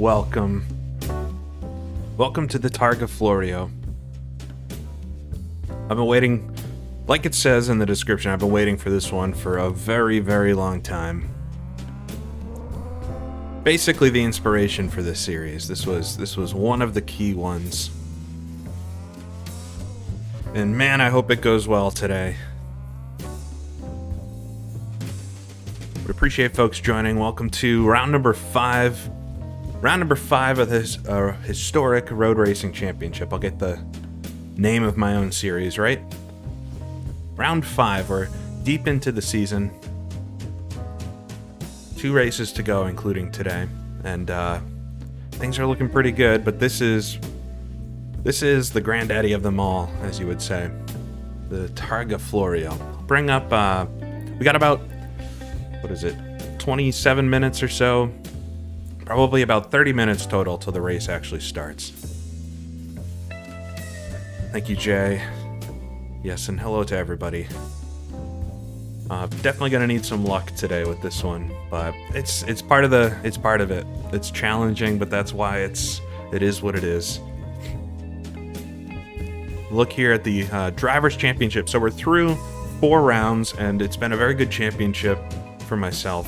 welcome. Welcome to the Targa Florio. I've been waiting, like it says in the description, I've been waiting for this one for a very, very long time. Basically the inspiration for this series. This was one of the key ones. And man, I hope it goes well today. Would appreciate folks joining. Welcome to round number 5. Round number 5 of this historic road racing championship. I'll get the name of my own series, right? Round 5. We're deep into the season. 2 races to go, including today. And things are looking pretty good, but this is the granddaddy of them all, as you would say. The Targa Florio. I'll bring up, we got about, 27 minutes or so. Probably about 30 minutes total till the race actually starts. Thank you, Jay. Yes, and hello to everybody. Definitely gonna need some luck today with this one, but it's part of it. It's challenging, but that's why it is what it is. Look here at the Drivers' Championship. So we're through 4 rounds, and it's been a very good championship for myself.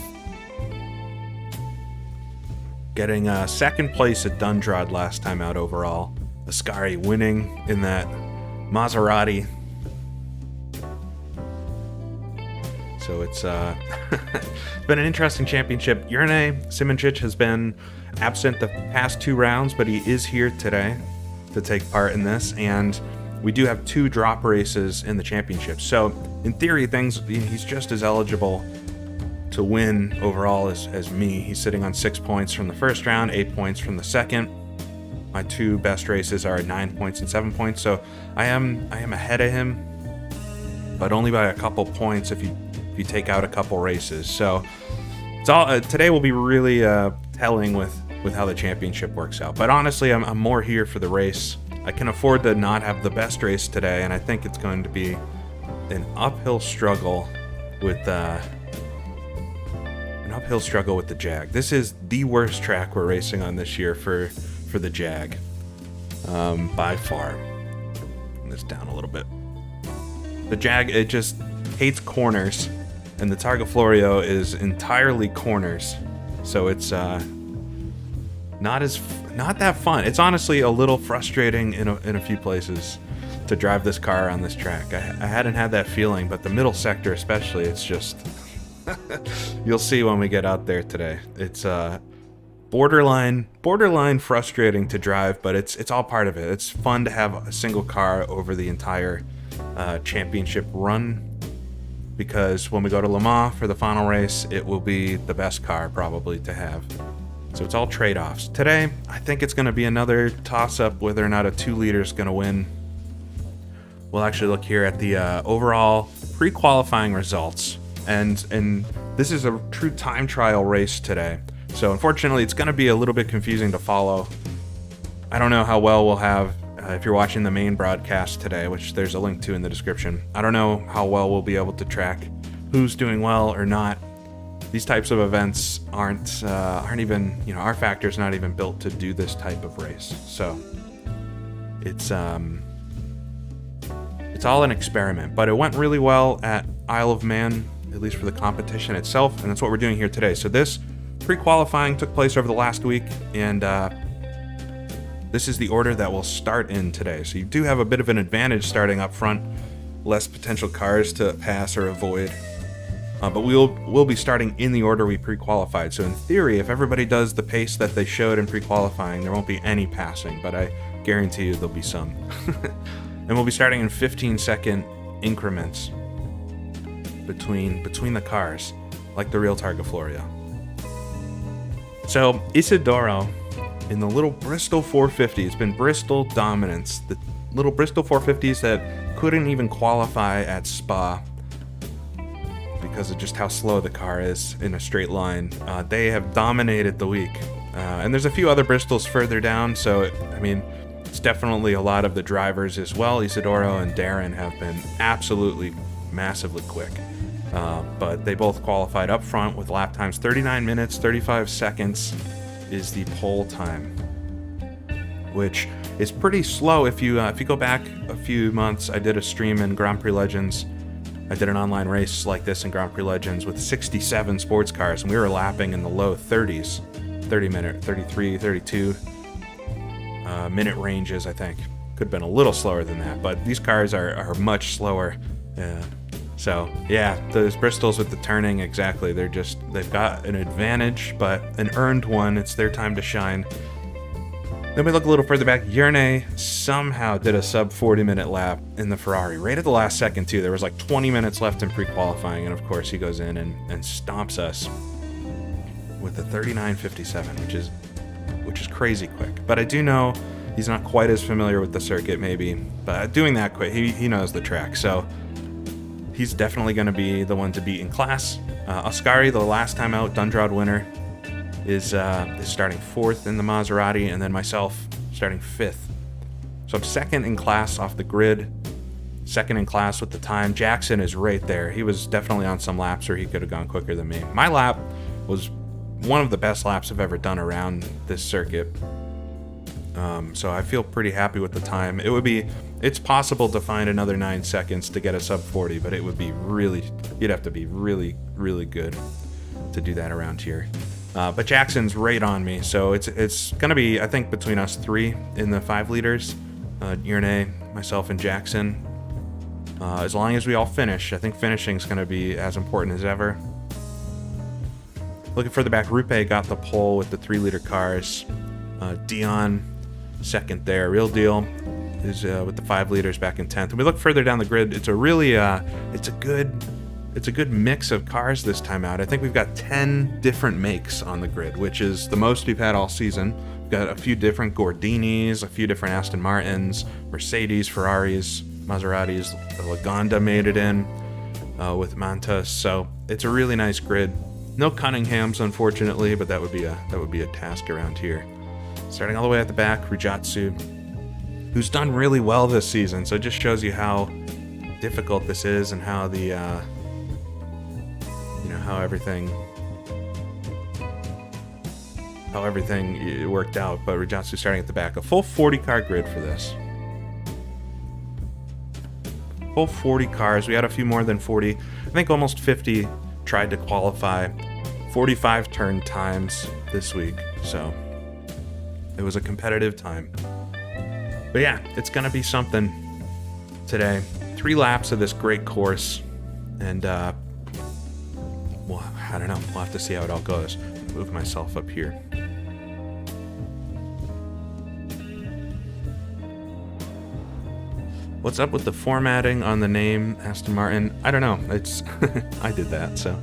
Getting second place at Dundrod last time out overall. Ascari winning in that Maserati. So it's been an interesting championship. Jurne Simoncic has been absent the past 2 rounds, but he is here today to take part in this, and we do have 2 drop races in the championship. So in theory, he's just as eligible to win overall as me. He's sitting on 6 points from the first round, 8 points from the second. My 2 best races are 9 points and 7 points, so I am ahead of him, but only by a couple points if you take out a couple races. So it's all today will be really telling with how the championship works out. But honestly, I'm more here for the race. I can afford to not have the best race today, and I think it's going to be an uphill struggle with the Jag. This is the worst track we're racing on this year for the Jag, by far. Bring this down a little bit. The Jag, it just hates corners, and the Targa Florio is entirely corners, so it's not that fun. It's honestly a little frustrating in a few places to drive this car on this track. I hadn't had that feeling, but the middle sector especially, it's just you'll see when we get out there today. It's borderline frustrating to drive, but it's all part of it. It's fun to have a single car over the entire championship run, because when we go to Le Mans for the final race, it will be the best car probably to have. So it's all trade-offs. Today, I think it's going to be another toss-up whether or not a 2-liter is going to win. We'll actually look here at the overall pre-qualifying results. And this is a true time trial race today. So unfortunately, it's going to be a little bit confusing to follow. I don't know how well we'll have, if you're watching the main broadcast today, which there's a link to in the description. I don't know how well we'll be able to track who's doing well or not. These types of events aren't even, our factor's not even built to do this type of race. So it's all an experiment, but it went really well at Isle of Man, at least for the competition itself, and that's what we're doing here today. So this pre-qualifying took place over the last week, and this is the order that we'll start in today. So you do have a bit of an advantage starting up front, less potential cars to pass or avoid, but we'll be starting in the order we pre-qualified. So in theory, if everybody does the pace that they showed in pre-qualifying, there won't be any passing, but I guarantee you there'll be some. And we'll be starting in 15-second increments between the cars, like the real Targa Florio. So Isidoro in the little Bristol 450, it's been Bristol dominance. The little Bristol 450s that couldn't even qualify at Spa because of just how slow the car is in a straight line. They have dominated the week. And there's a few other Bristols further down, so it's definitely a lot of the drivers as well. Isidoro and Darren have been absolutely massively quick. But they both qualified up front with lap times 39 minutes, 35 seconds. is the pole time, which is pretty slow. If you go back a few months, I did a stream in Grand Prix Legends. I did an online race like this in Grand Prix Legends with 67 sports cars, and we were lapping in the low 30s, 30 minute, 33, 32 minute ranges, I think. Could have been a little slower than that, but these cars are much slower. So yeah, those Bristols with the turning, exactly. They've got an advantage, but an earned one. It's their time to shine. Then we look a little further back. Yerne somehow did a sub 40-minute lap in the Ferrari, right at the last second too. There was like 20 minutes left in pre-qualifying, and of course he goes in and stomps us with a 39.57, which is crazy quick. But I do know he's not quite as familiar with the circuit, maybe, but doing that quick, he knows the track, so he's definitely going to be the one to beat in class. Ascari, the last time out Dundrod winner, is starting 4th in the Maserati, and then myself starting 5th. So I'm 2nd in class off the grid, 2nd in class with the time. Jackson is right there. He was definitely on some laps where he could have gone quicker than me. My lap was one of the best laps I've ever done around this circuit. So I feel pretty happy with the time. It's possible to find another 9 seconds to get a sub 40, but it would be you'd have to be really, really good to do that around here. But Jackson's right on me, so it's going to be, I think, between us 3 in the 5 liters, Yerne, myself, and Jackson. As long as we all finish, I think finishing is going to be as important as ever. Looking further back, Rupe got the pole with the 3-liter cars. Dion, 2nd there. Real Deal is with the 5 liters back in 10th. And we look further down the grid, it's a really, it's a good mix of cars this time out. I think we've got 10 different makes on the grid, which is the most we've had all season. We've got a few different Gordinis, a few different Aston Martins, Mercedes, Ferraris, Maseratis. The Lagonda made it in with Mantas, so it's a really nice grid. No Cunninghams, unfortunately, but that would be a task around here. Starting all the way at the back, Rujatsu, who's done really well this season, so it just shows you how difficult this is and how the how everything worked out. But Rujatsu starting at the back. A full 40 car grid for this. Full 40 cars. We had a few more than 40. I think almost 50 tried to qualify. 45 turn times this week. So it was a competitive time. But yeah, it's going to be something today. 3 laps of this great course. And, well, I don't know. We'll have to see how it all goes. Move myself up here. What's up with the formatting on the name Aston Martin? I don't know. It's I did that, so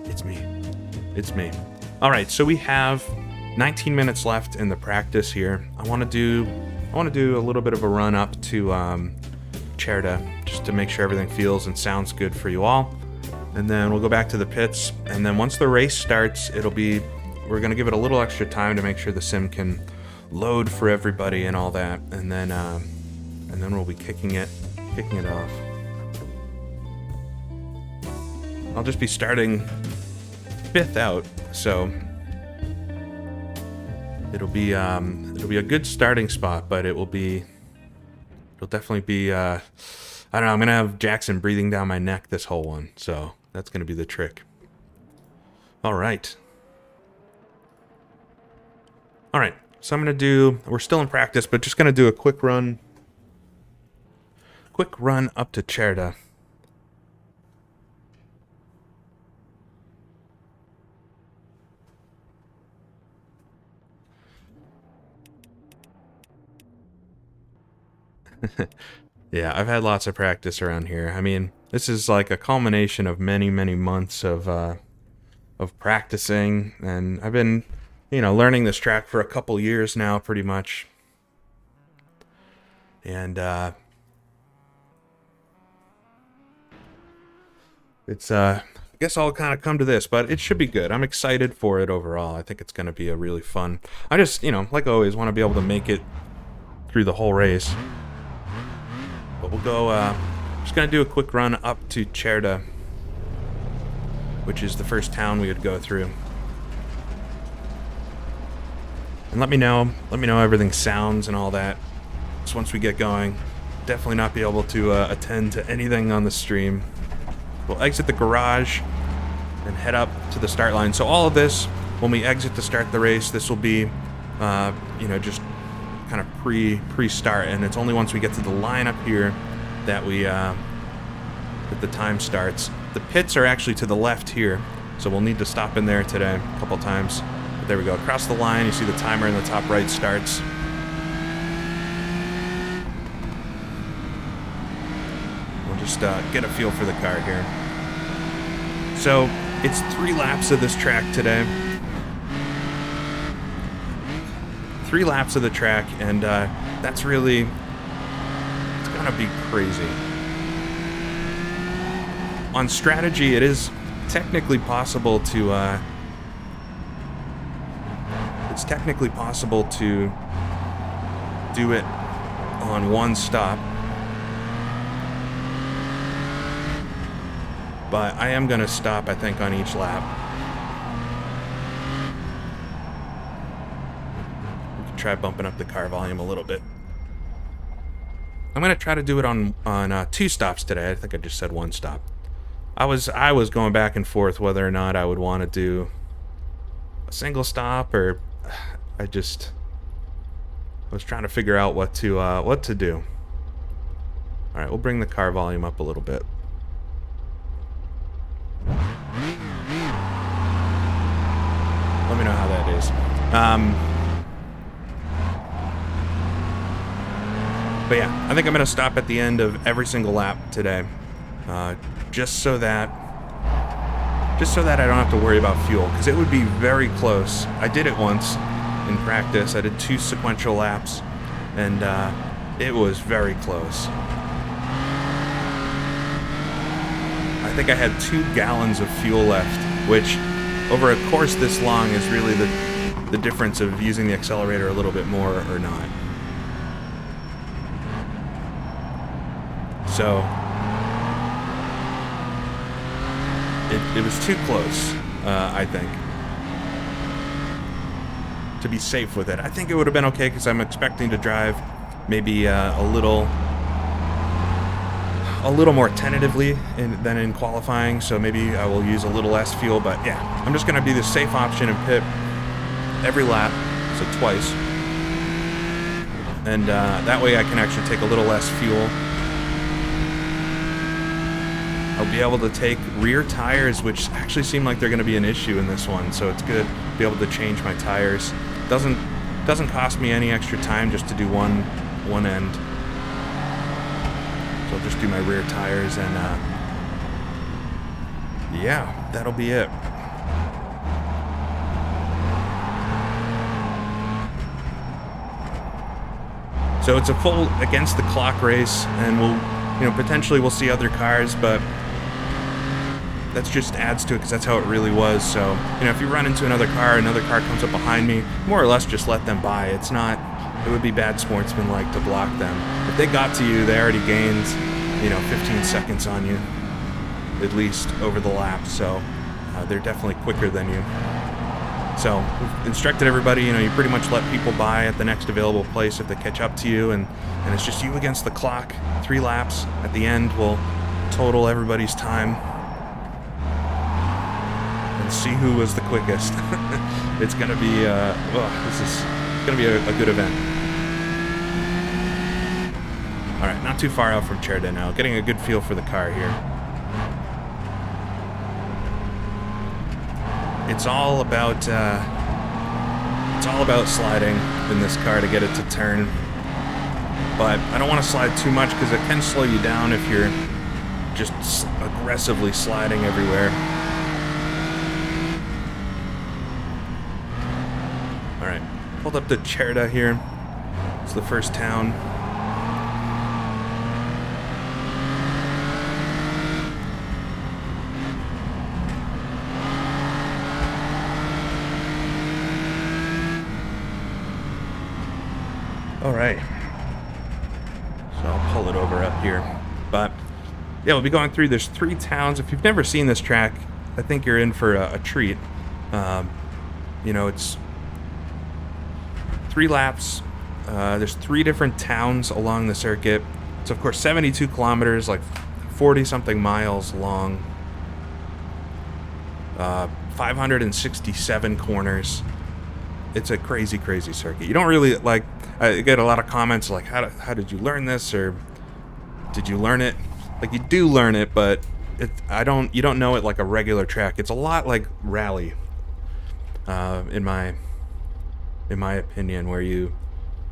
it's me. It's me. All right, so we have 19 minutes left in the practice here. I want to do a little bit of a run up to Cerda just to make sure everything feels and sounds good for you all. And then we'll go back to the pits, and then once the race starts, we're going to give it a little extra time to make sure the sim can load for everybody and all that, and then we'll be kicking it off. I'll just be starting 5th out, so it'll be a good starting spot, but it'll definitely be I don't know, I'm gonna have Jackson breathing down my neck this whole one, so that's gonna be the trick. All right, so we're still in practice, but just gonna do a quick run up to Cerda. Yeah, I've had lots of practice around here. I mean, this is like a culmination of many, many months of practicing, and I've been, learning this track for a couple years now, pretty much. And it's I guess I'll kind of come to this, but it should be good. I'm excited for it overall. I think it's going to be a really fun. I just, like always, want to be able to make it through the whole race. But we'll go, just going to do a quick run up to Cerda, which is the first town we would go through. And let me know everything sounds and all that. So once we get going, definitely not be able to attend to anything on the stream. We'll exit the garage and head up to the start line. So all of this, when we exit to start the race, this will be, you know, just kind of pre-start, and it's only once we get to the line up here that we that the time starts. The pits are actually to the left here, so we'll need to stop in there today a couple times. But there we go. Across the line, you see the timer in the top right starts. We'll just get a feel for the car here. So it's 3 laps of this track today. 3 laps of the track, and that's really, it's gonna be crazy. On strategy, it is technically possible to do it on 1 stop, but I am gonna stop, I think, on each lap. Try bumping up the car volume a little bit. I'm gonna try to do it on 2 stops today. I think I just said 1 stop. I was going back and forth whether or not I would want to do a single stop, or I was trying to figure out what to do. All right, we'll bring the car volume up a little bit. Let me know how that is. But yeah, I think I'm going to stop at the end of every single lap today, just so that I don't have to worry about fuel, because it would be very close. I did it once in practice. I did 2 sequential laps, and it was very close. I think I had 2 gallons of fuel left, which over a course this long is really the difference of using the accelerator a little bit more or not. So it was too close, I think, to be safe with it. I think it would have been okay, because I'm expecting to drive maybe a little more tentatively than in qualifying, so maybe I will use a little less fuel. But yeah, I'm just going to be the safe option and pit every lap, so twice, and that way I can actually take a little less fuel. I'll be able to take rear tires, which actually seem like they're going to be an issue in this one, so it's good to be able to change my tires. Doesn't cost me any extra time just to do one end. So I'll just do my rear tires, and yeah, that'll be it. So it's a full against the clock race, and potentially we'll see other cars, but that just adds to it, because that's how it really was. So, if you run into another car comes up behind me, more or less just let them by. It would be bad sportsmanlike to block them. If they got to you, they already gained, 15 seconds on you, at least, over the lap. So, they're definitely quicker than you. So, we've instructed everybody, you pretty much let people by at the next available place if they catch up to you, and it's just you against the clock. 3 laps. At the end, we'll total everybody's time and see who was the quickest. It's going to be, this is going to be a good event. All right, not too far out from Cherda now. Getting a good feel for the car here. It's all about sliding in this car to get it to turn. But I don't want to slide too much, because it can slow you down if you're just aggressively sliding everywhere. All right, pulled up to Cherda here. It's the first town. All right. So I'll pull it over up here. But yeah, we'll be going through. There's 3 towns. If you've never seen this track, I think you're in for a treat. It's 3 laps. There's 3 different towns along the circuit. It's of course 72 kilometers, like 40 something miles long. 567 corners. It's a crazy, crazy circuit. You don't really, like, I get a lot of comments like, how did you learn this, or did you learn it? Like, you do learn it, but you don't know it like a regular track. It's a lot like rally, in my opinion, where you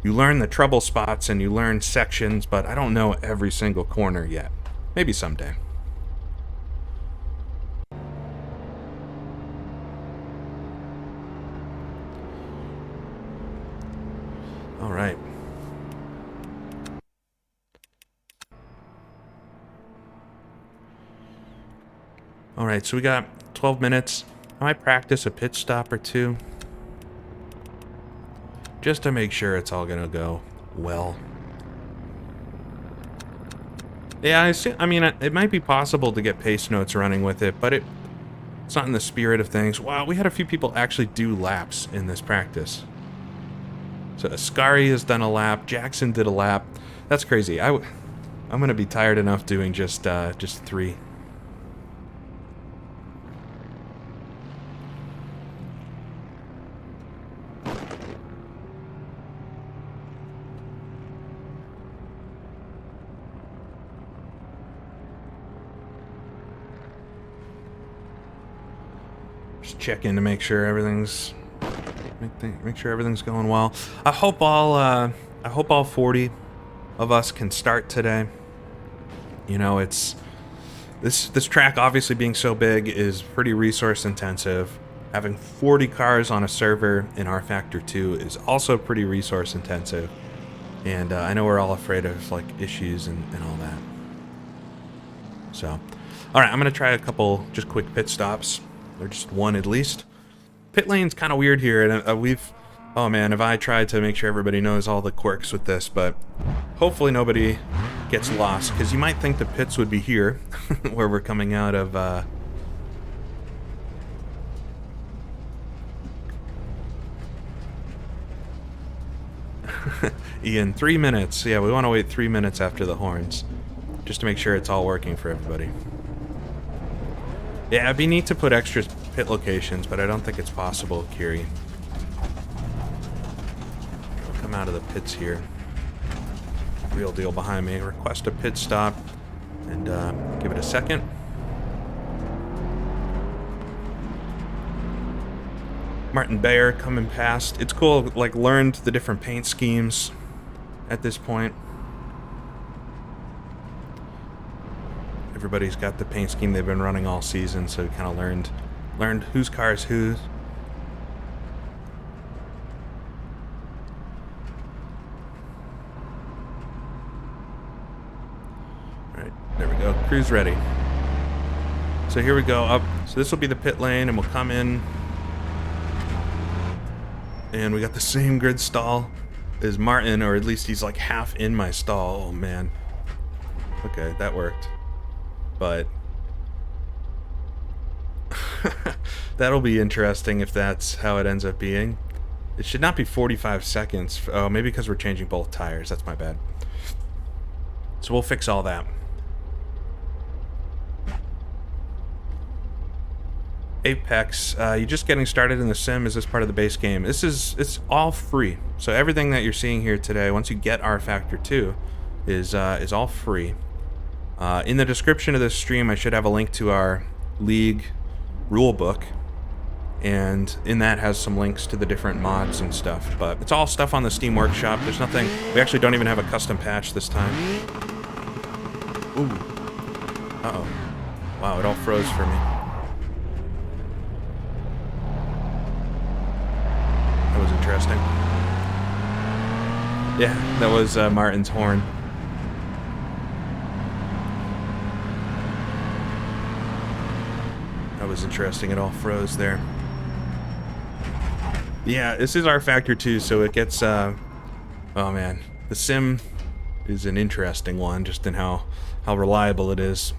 learn the trouble spots and you learn sections, but I don't know every single corner yet. Maybe someday. All right. All right, so we got 12 minutes. I might practice a pit stop or 2. Just to make sure it's all gonna go well. Yeah, I mean, it might be possible to get pace notes running with it, but it's not in the spirit of things. Wow, we had a few people actually do laps in this practice. So Ascari has done a lap. Jackson did a lap. That's crazy. I'm gonna be tired enough doing just 3. Check in to make sure everything's going well. I hope all 40 of us can start today. You know, it's this track, obviously being so big, is pretty resource intensive. Having 40 cars on a server in R Factor 2 is also pretty resource intensive. And I know we're all afraid of like issues and all that. So, all right, I'm gonna try a couple just quick pit stops. Or just 1 at least. Pit lane's kind of weird here, and oh man, have I tried to make sure everybody knows all the quirks with this, but hopefully nobody gets lost, because you might think the pits would be here, where we're coming out of, Ian, 3 minutes. Yeah, we want to wait 3 minutes after the horns, just to make sure it's all working for everybody. Yeah, it'd be neat to put extra pit locations, but I don't think it's possible, Kiri. I'll come out of the pits here. Real deal behind me. Request a pit stop, and give it a second. Martin Bayer coming past. It's cool, like, learned the different paint schemes at this point. Everybody's got the paint scheme they've been running all season, so we kind of learned whose car is whose. All right, there we go. Crew's ready. So here we go up. So this will be the pit lane, and we'll come in. And we got the same grid stall as Martin, or at least he's like half in my stall. Oh man. Okay, that worked. But that'll be interesting if that's how it ends up being. It should not be 45 seconds. Oh, maybe because we're changing both tires. That's my bad. So we'll fix all that. Apex, you're just getting started in the sim. Is this part of the base game? It's all free. So everything that you're seeing here today, once you get R Factor 2, is all free. In the description of this stream, I should have a link to our League rulebook, and in that has some links to the different mods and stuff, but it's all stuff on the Steam Workshop. There's nothing, we actually don't even have a custom patch this time. Ooh. Uh-oh. Wow, it all froze for me. That was interesting. Yeah, that was Martin's horn. That was interesting, it all froze there. Yeah, this is R Factor 2, so it gets, oh man, the sim is an interesting one, just in how reliable it is.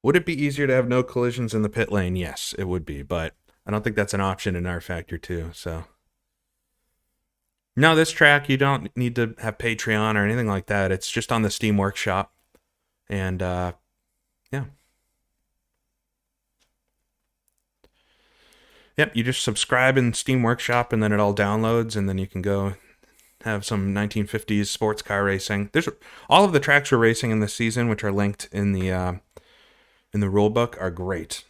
Would it be easier to have no collisions in the pit lane? Yes, it would be, but I don't think that's an option in R Factor 2, so. No, this track, you don't need to have Patreon or anything like that. It's just on the Steam Workshop. And, yeah. Yep, you just subscribe in Steam Workshop, and then it all downloads, and then you can go have some 1950s sports car racing. There's all of the tracks we're racing in this season, which are linked in the rule book, are great.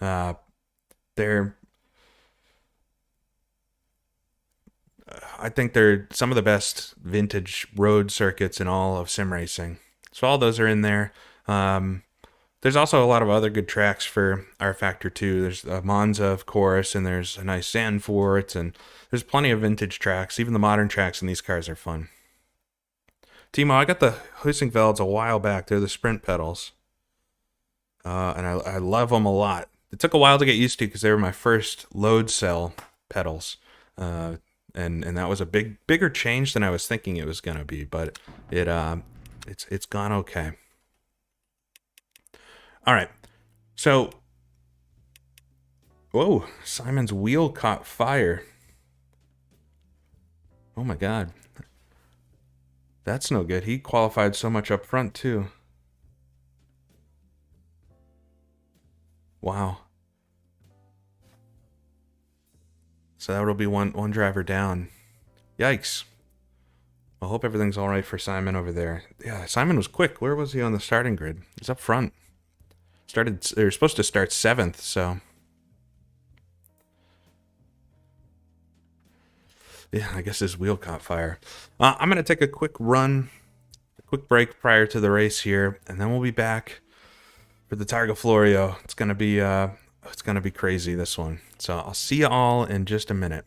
I think they're some of the best vintage road circuits in all of sim racing. So all those are in there. There's also a lot of other good tracks for R Factor 2. There's Monza, of course, and there's a nice Zandvoort, and there's plenty of vintage tracks. Even the modern tracks in these cars are fun. Timo, I got the Heusinkvelds a while back. They're the sprint pedals. And I love them a lot. It took a while to get used to because they were my first load cell pedals. And that was a bigger change than I was thinking it was going to be, but it's gone okay. All right. So, whoa, Simon's wheel caught fire. Oh my God. That's no good. He qualified so much up front too. Wow. So that will be one driver down. Yikes. I hope everything's all right for Simon over there. Yeah, Simon was quick. Where was he on the starting grid? He's up front. They're supposed to start 7th, so. Yeah, I guess his wheel caught fire. I'm going to take a quick break prior to the race here, and then we'll be back for the Targa Florio. It's going to be crazy, this one. So I'll see you all in just a minute.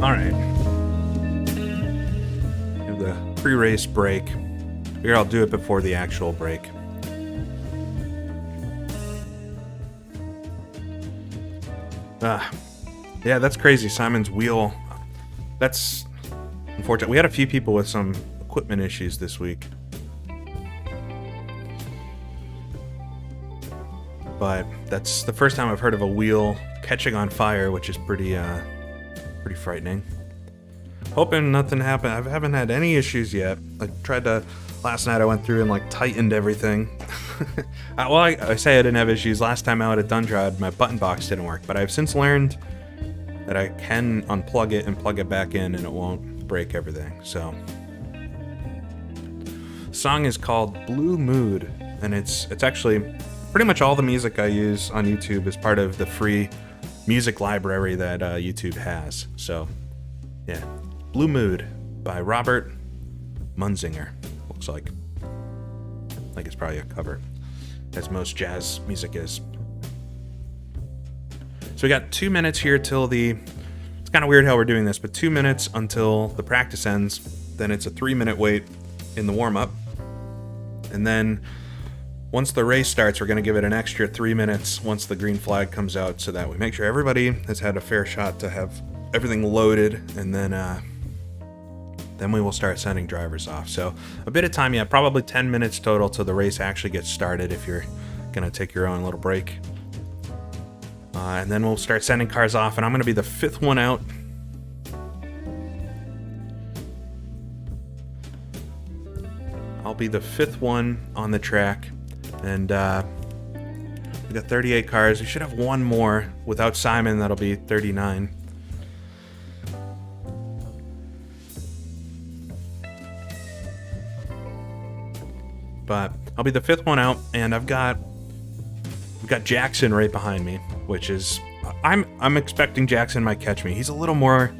All right. Have the pre-race break. Here, I'll do it before the actual break. Yeah, that's crazy. Simon's wheel. That's unfortunate. We had a few people with some equipment issues this week. But that's the first time I've heard of a wheel catching on fire, which is pretty frightening. Hoping nothing happened. I haven't had any issues yet. Last night I went through and tightened everything. I say I didn't have issues. Last time out at Dundrod, my button box didn't work, but I've since learned that I can unplug it and plug it back in and it won't break everything. So song is called Blue Mood, and it's actually pretty much all the music I use on YouTube is part of the free music library that YouTube has. So, yeah, Blue Mood by Robert Munzinger. Looks like it's probably a cover, as most jazz music is. So we got 2 minutes here till the... It's kind of weird how we're doing this, but 2 minutes until the practice ends. Then it's a 3-minute wait in the warm-up. And then once the race starts, we're going to give it an extra 3 minutes once the green flag comes out, so that we make sure everybody has had a fair shot to have everything loaded, and then we will start sending drivers off. So a bit of time, yeah, probably 10 minutes total till the race actually gets started if you're going to take your own little break. And then we'll start sending cars off, and I'm going to be the 5th one out. I'll be the 5th one on the track. And we got 38 cars. We should have one more. Without Simon, that'll be 39. But I'll be the 5th one out, and we've got Jackson right behind me, which is I'm expecting Jackson might catch me. He's a little more,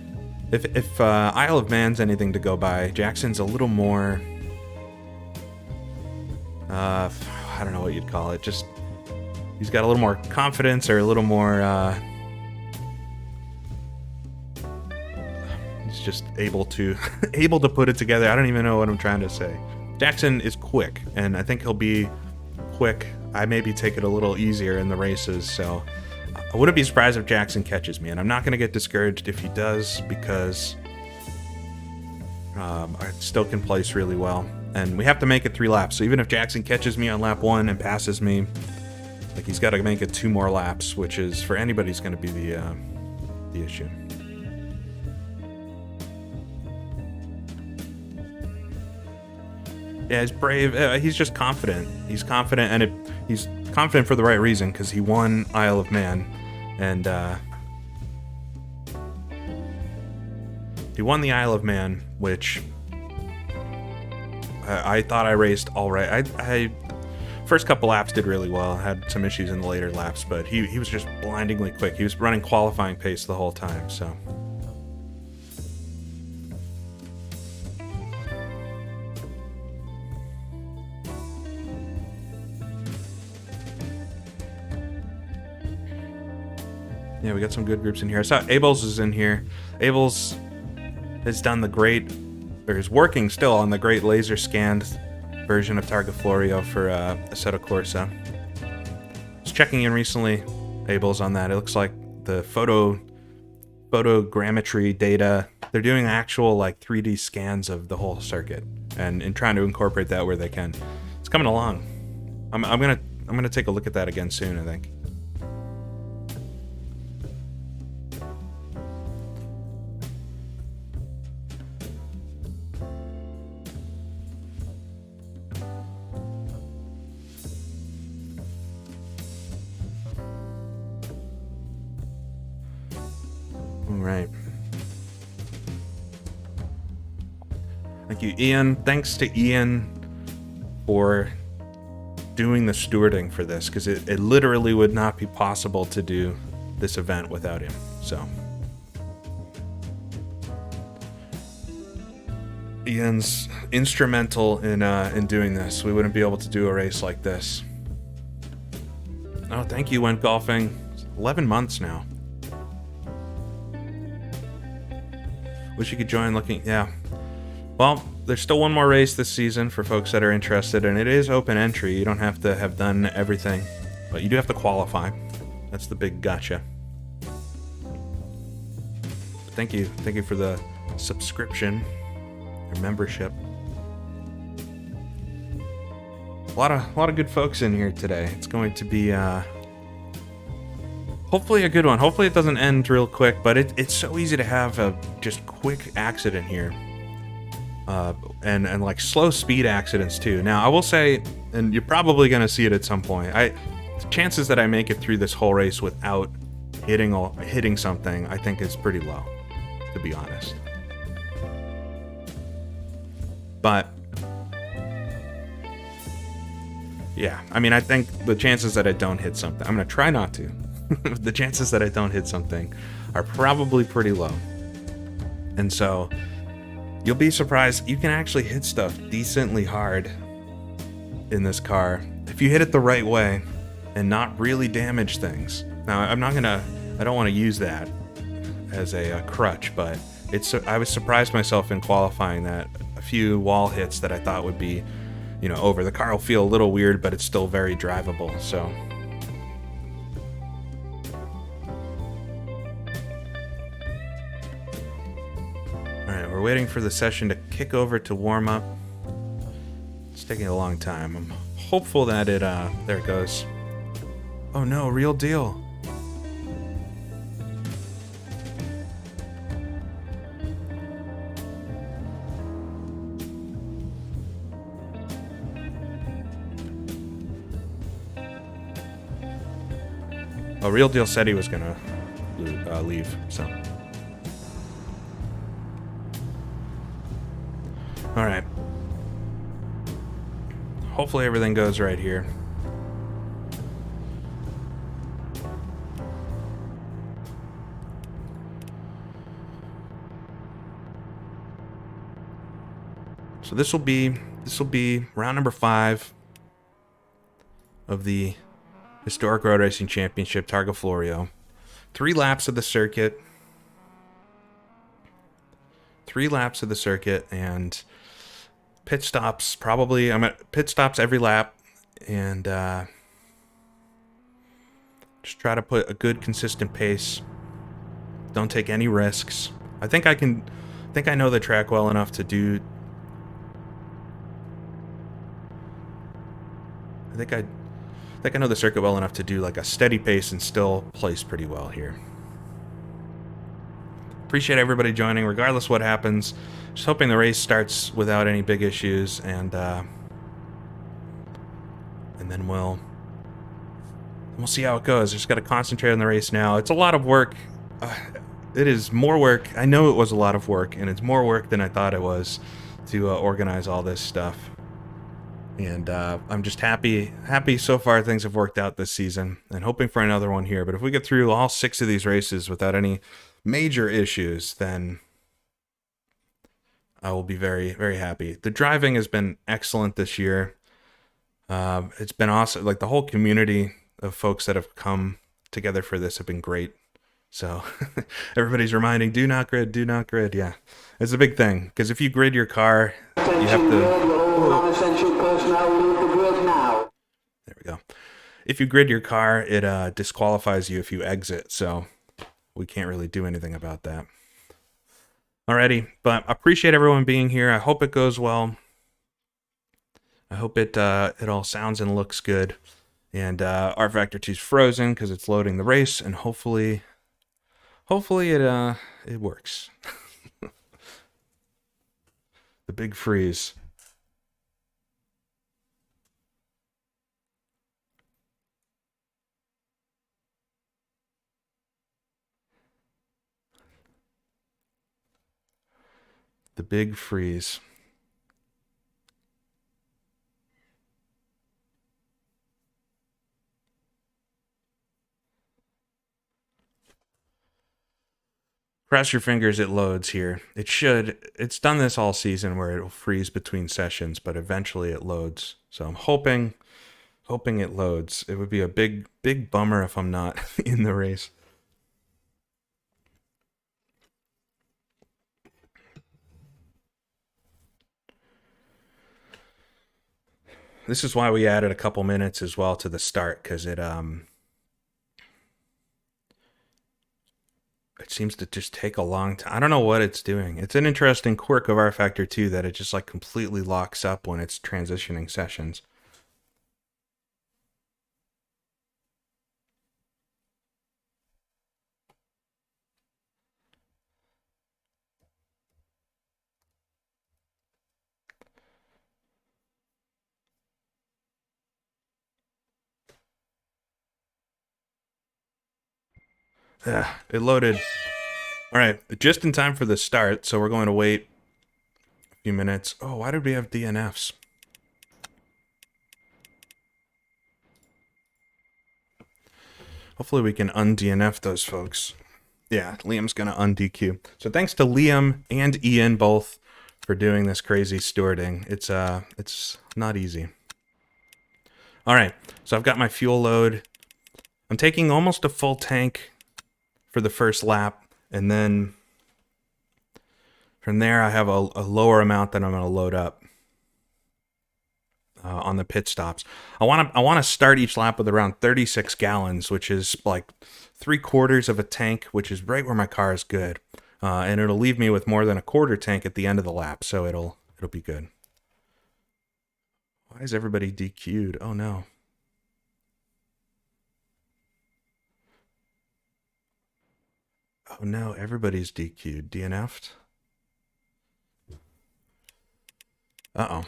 if Isle of Man's anything to go by, Jackson's a little more. I don't know what you'd call it. Just he's got a little more confidence, or a little more. He's just able to put it together. I don't even know what I'm trying to say. Jackson is quick, and I think he'll be quick. I maybe take it a little easier in the races, so I wouldn't be surprised if Jackson catches me, and I'm not going to get discouraged if he does, because I still can place really well. And we have to make it 3 laps. So even if Jackson catches me on lap 1 and passes me, like, he's got to make it 2 more laps, which is for anybody's going to be the issue. Yeah, he's brave. He's just confident. He's confident, and he's confident for the right reason, because he won Isle of Man, and he won the Isle of Man, which I thought I raced all right. I first couple laps did really well. Had some issues in the later laps, but he was just blindingly quick. He was running qualifying pace the whole time, so. Yeah, we got some good groups in here. I saw Abels is in here. Abels has done the great, or is working still on the great laser scanned version of Targa Florio for Assetto Corsa. I was checking in recently, Abels, on that. It looks like the photogrammetry data, they're doing actual like 3D scans of the whole circuit, and trying to incorporate that where they can. It's coming along. I'm gonna take a look at that again soon, I think. Right. Thank you, Ian. Thanks to Ian for doing the stewarding for this, because it literally would not be possible to do this event without him. So Ian's instrumental in doing this. We wouldn't be able to do a race like this. Oh, thank you, Went Golfing. 11 months now. Wish you could join looking, yeah. Well, there's still one more race this season for folks that are interested, and it is open entry. You don't have to have done everything, but you do have to qualify. That's the big gotcha. But thank you for the subscription or membership. A lot of good folks in here today. It's going to be hopefully a good one. Hopefully it doesn't end real quick, but it's so easy to have a just quick accident here. And like slow speed accidents too. Now I will say, and you're probably going to see it at some point, the chances that I make it through this whole race without hitting something, I think is pretty low, to be honest. But yeah, I mean, I think the chances that I don't hit something, I'm going to try not to. The chances that I don't hit something are probably pretty low. And so you'll be surprised, you can actually hit stuff decently hard in this car if you hit it the right way and not really damage things. Now, I don't want to use that as a crutch, but I was surprised myself in qualifying that a few wall hits that I thought would be, over. The car will feel a little weird, but it's still very drivable, so. Alright, we're waiting for the session to kick over to warm up. It's taking a long time. I'm hopeful that there it goes. Oh no, real deal. Oh, Real Deal said he was gonna leave, so. Alright. Hopefully everything goes right here. So this will be round number 5 of the Historic Road Racing Championship, Targa Florio. 3 laps of the circuit. 3 laps of the circuit, and pit stops probably. I'm at pit stops every lap, and just try to put a good, consistent pace. Don't take any risks. I think I know the track well enough to do. I think I know the circuit well enough to do like a steady pace and still place pretty well here. Appreciate everybody joining, regardless what happens. Just hoping the race starts without any big issues, and then we'll see how it goes. Just got to concentrate on the race now. It's a lot of work. It is more work. I know it was a lot of work, and it's more work than I thought it was to organize all this stuff. And I'm just happy so far things have worked out this season, and hoping for another one here. But if we get through all 6 of these races without any major issues, then I will be very, very happy. The driving has been excellent this year. It's been awesome. Like, the whole community of folks that have come together for this have been great. So everybody's reminding, do not grid, do not grid. Yeah, it's a big thing, because if you grid your car, you have to... There we go. If you grid your car, it disqualifies you if you exit, so we can't really do anything about that. Alrighty, but I appreciate everyone being here. I hope it goes well. I hope it all sounds and looks good. And R Factor 2's frozen because it's loading the race, and hopefully it works. The big freeze. The big freeze. Cross your fingers it loads here. It should. It's done this all season where it'll freeze between sessions, but eventually it loads. So I'm hoping it loads. It would be a big bummer if I'm not in the race. This is why we added a couple minutes as well to the start, because it seems to just take a long time. I don't know what it's doing. It's an interesting quirk of R Factor 2 that it just like completely locks up when it's transitioning sessions. It loaded. All right, just in time for the start, so we're going to wait a few minutes. Oh, why did we have DNFs? Hopefully we can un-DNF those folks. Yeah, Liam's going to un-DQ. So thanks to Liam and Ian both for doing this crazy stewarding. It's not easy. All right, so I've got my fuel load. I'm taking almost a full tank for the first lap, and then from there I have a lower amount that I'm going to load up on the pit stops. I want to start each lap with around 36 gallons, which is like 3/4 of a tank, which is right where my car is good, and it'll leave me with more than a quarter tank at the end of the lap, so it'll be good. Why is everybody DQ'd? Oh no. Oh no, everybody's DQ'd. DNF'd? Uh-oh.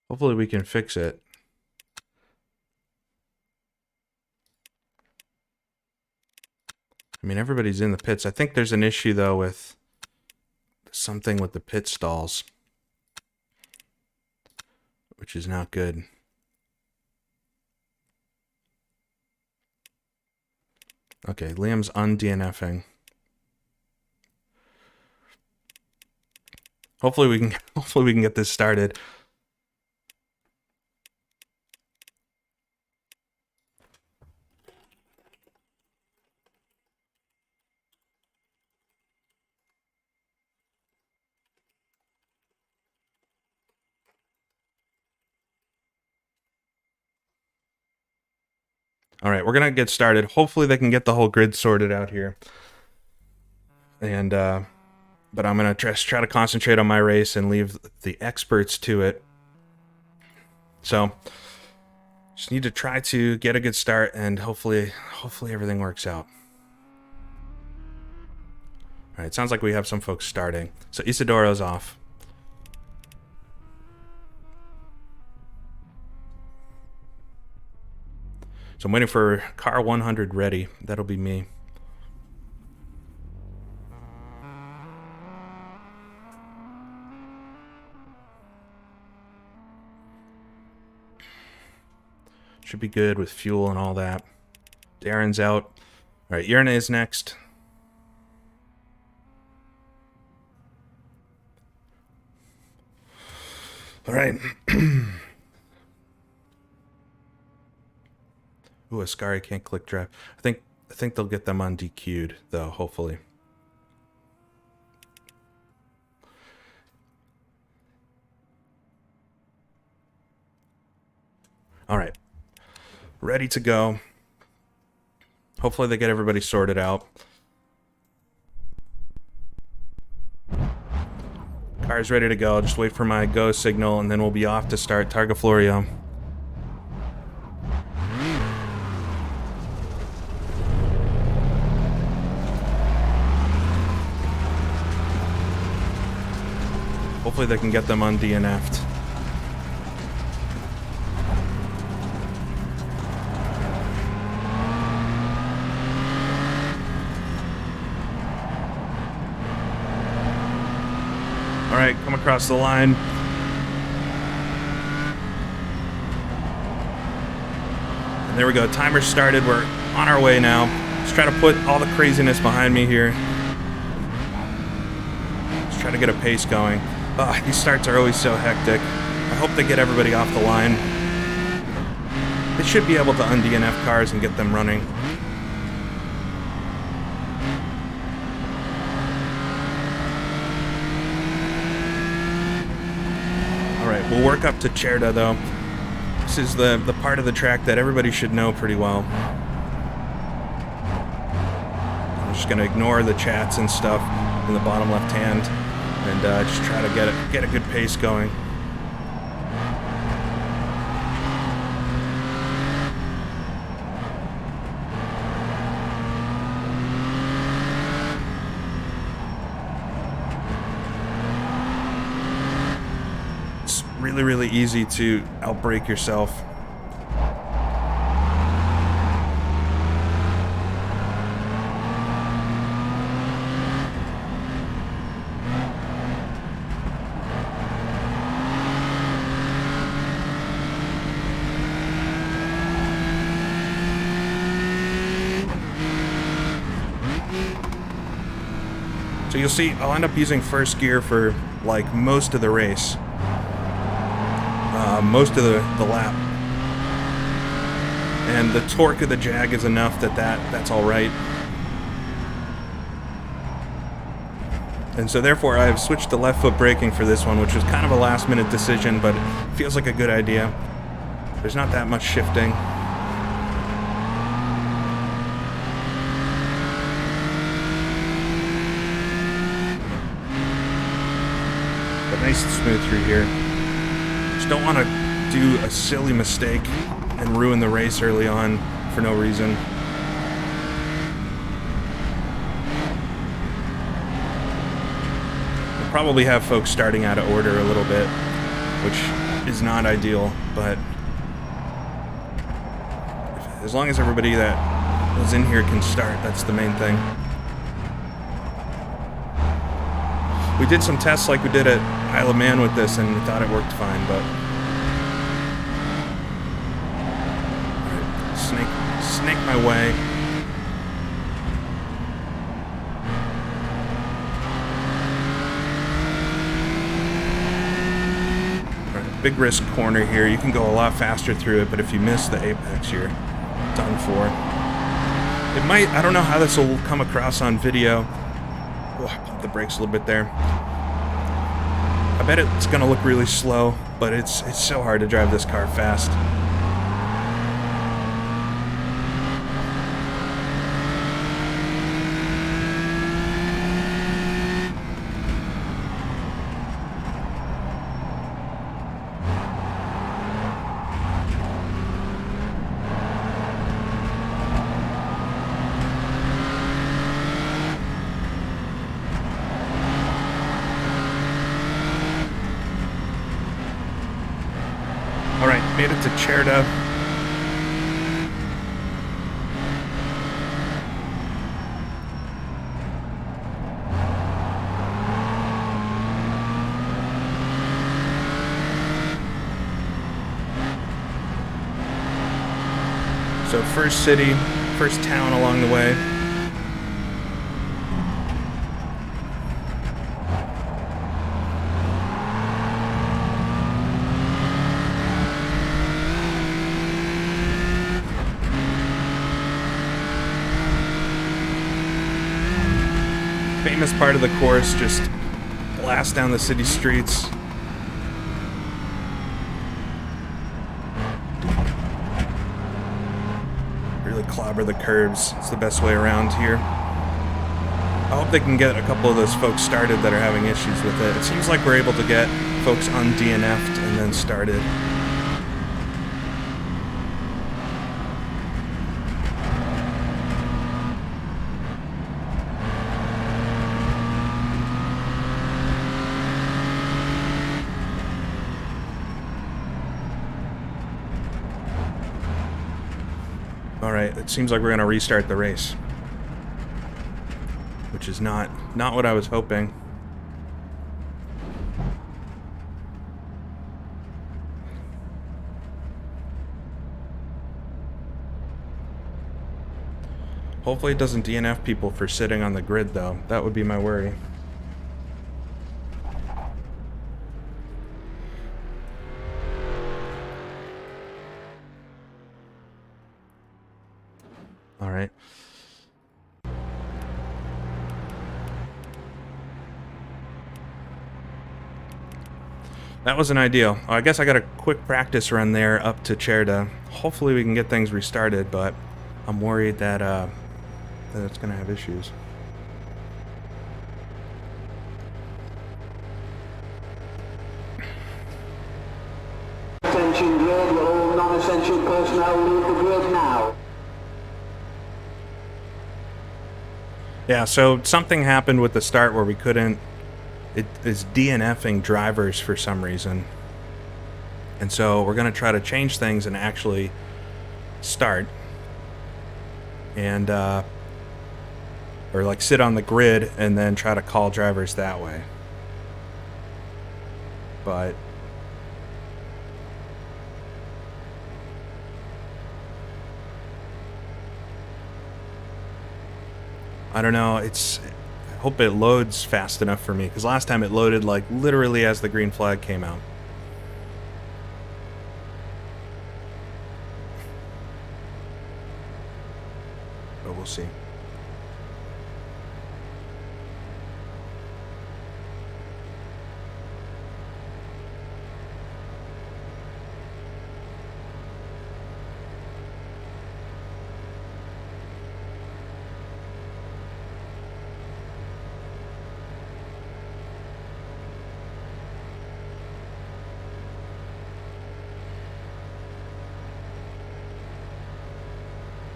Hopefully we can fix it. I mean, everybody's in the pits. I think there's an issue, though, with something with the pit stalls, which is not good. Okay, Liam's un-DNFing. Hopefully we can get this started. All right, we're going to get started. Hopefully they can get the whole grid sorted out here. And but I'm going to try to concentrate on my race and leave the experts to it. So just need to try to get a good start, and hopefully everything works out. All right, it sounds like we have some folks starting. So Isidoro's off. So I'm waiting for car 100 ready. That'll be me. Should be good with fuel and all that. Darren's out. All right, Irina is next. All right. Ooh, Ascari can't click drive. I think they'll get them on DQ'd though, hopefully. All right. Ready to go. Hopefully they get everybody sorted out. Car's ready to go. Just wait for my go signal, and then we'll be off to start Targa Florio. Hopefully they can get them on DNF'd. All right, come across the line. And there we go. Timer started. We're on our way now. Let's try to put all the craziness behind me here. Let's try to get a pace going. These starts are always so hectic. I hope they get everybody off the line. They should be able to un-DNF cars and get them running. Alright, we'll work up to Cerda though. This is the part of the track that everybody should know pretty well. I'm just going to ignore the chats and stuff in the bottom left hand and just try to get a good pace going. really, really easy to outbrake yourself. So you'll see I'll end up using first gear for like most of the race, most of the lap, and the torque of the Jag is enough that's all right. And so therefore I've switched to left foot braking for this one, which was kind of a last minute decision, but it feels like a good idea. There's not that much shifting. Nice and smooth through here. Just don't want to do a silly mistake and ruin the race early on for no reason. We'll probably have folks starting out of order a little bit, which is not ideal, but as long as everybody that was in here can start, that's the main thing. We did some tests like we did at Isle of Man with this, and we thought it worked fine, but snake my way. All right, big risk corner here. You can go a lot faster through it, but if you miss the apex, you're done for. It might, I don't know how this will come across on video. Oh, I pumped the brakes a little bit there. I bet it's gonna look really slow, but it's so hard to drive this car fast. Made it to Cherda. So first city, first town along the way. Famous part of the course, just blast down the city streets. Really clobber the curbs. It's the best way around here. I hope they can get a couple of those folks started that are having issues with it. It seems like we're able to get folks un-DNF'd and then started. Alright, it seems like we're going to restart the race. Which is not what I was hoping. Hopefully it doesn't DNF people for sitting on the grid, though. That would be my worry. All right. That wasn't ideal. I guess I got a quick practice run there up to Cherda. Hopefully we can get things restarted, but I'm worried that it's going to have issues. Attention grid, all non-essential personnel leave the grid now. Yeah, so something happened with the start where we couldn't... It is DNFing drivers for some reason. And so we're going to try to change things and actually start and or like sit on the grid and then try to call drivers that way. But I don't know, I hope it loads fast enough for me, because last time it loaded like literally as the green flag came out. But we'll see.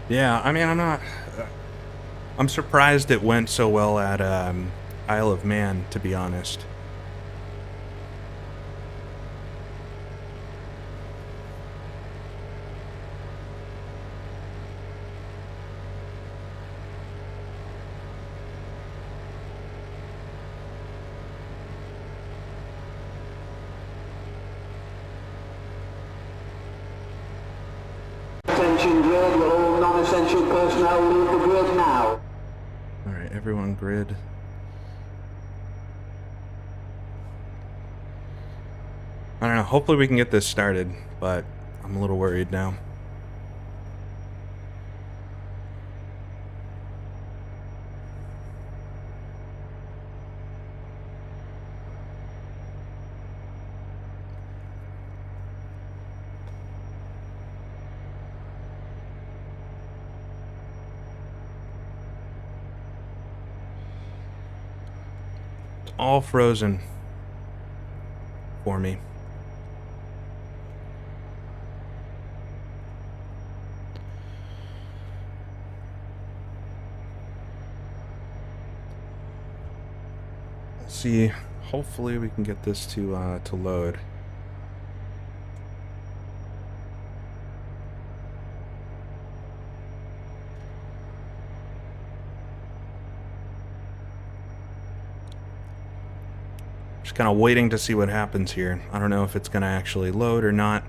Yeah, I mean, I'm surprised it went so well at Isle of Man, to be honest. Attention grid, will all non-essential personnel leave the grid now. Alright, everyone grid. I don't know, hopefully we can get this started, but I'm a little worried now. All frozen for me. Let's see. Hopefully we can get this to load. Just kind of waiting to see what happens here. I don't know if it's going to actually load or not.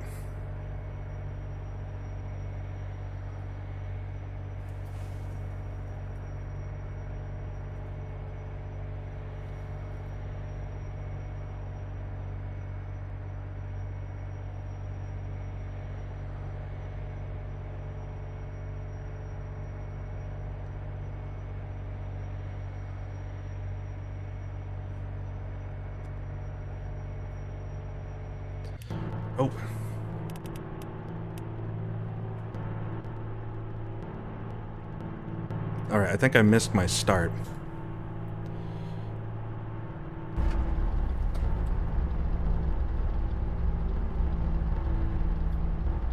Oh. Alright, I think I missed my start.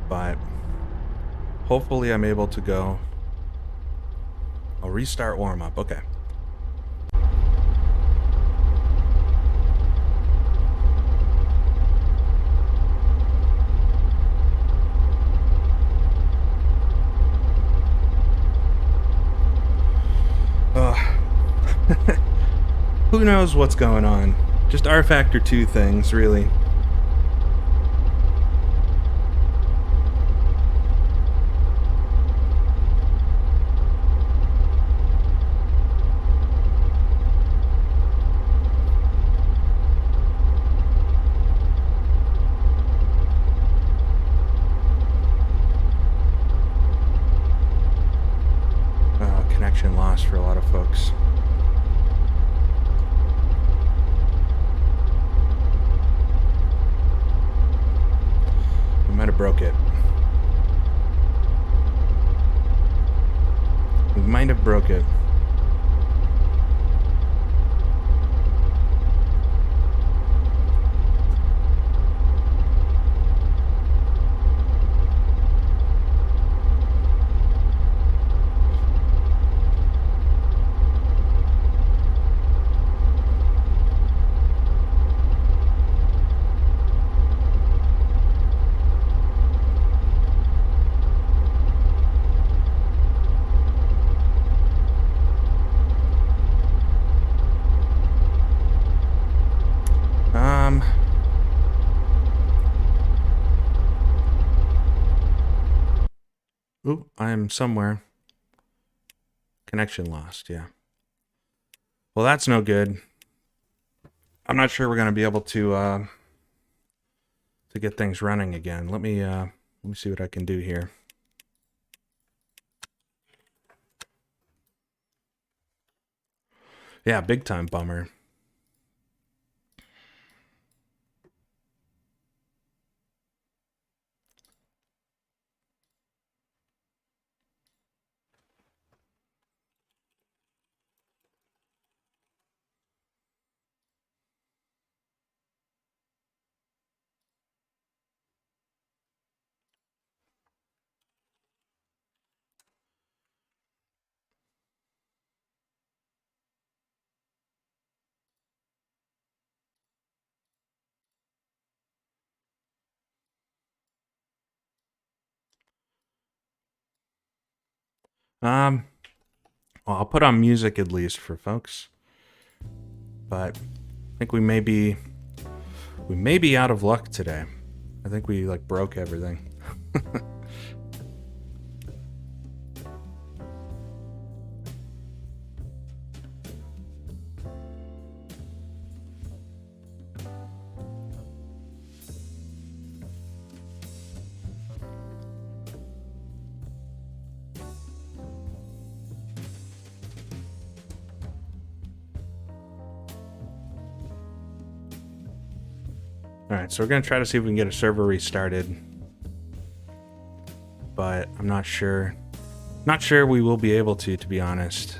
But hopefully I'm able to go. I'll restart warm-up. Okay. Who knows what's going on? Just R Factor 2 things, really. Connection lost for a lot of folks. Might have broke it. We might have broke it. Oop, I am somewhere. Connection lost, yeah. Well, that's no good. I'm not sure we're going to be able to get things running again. Let me see what I can do here. Yeah, big time bummer. Well, I'll put on music at least for folks. But I think we may be out of luck today. I think we like broke everything. Alright, so we're going to try to see if we can get a server restarted. But I'm not sure. Not sure we will be able to be honest.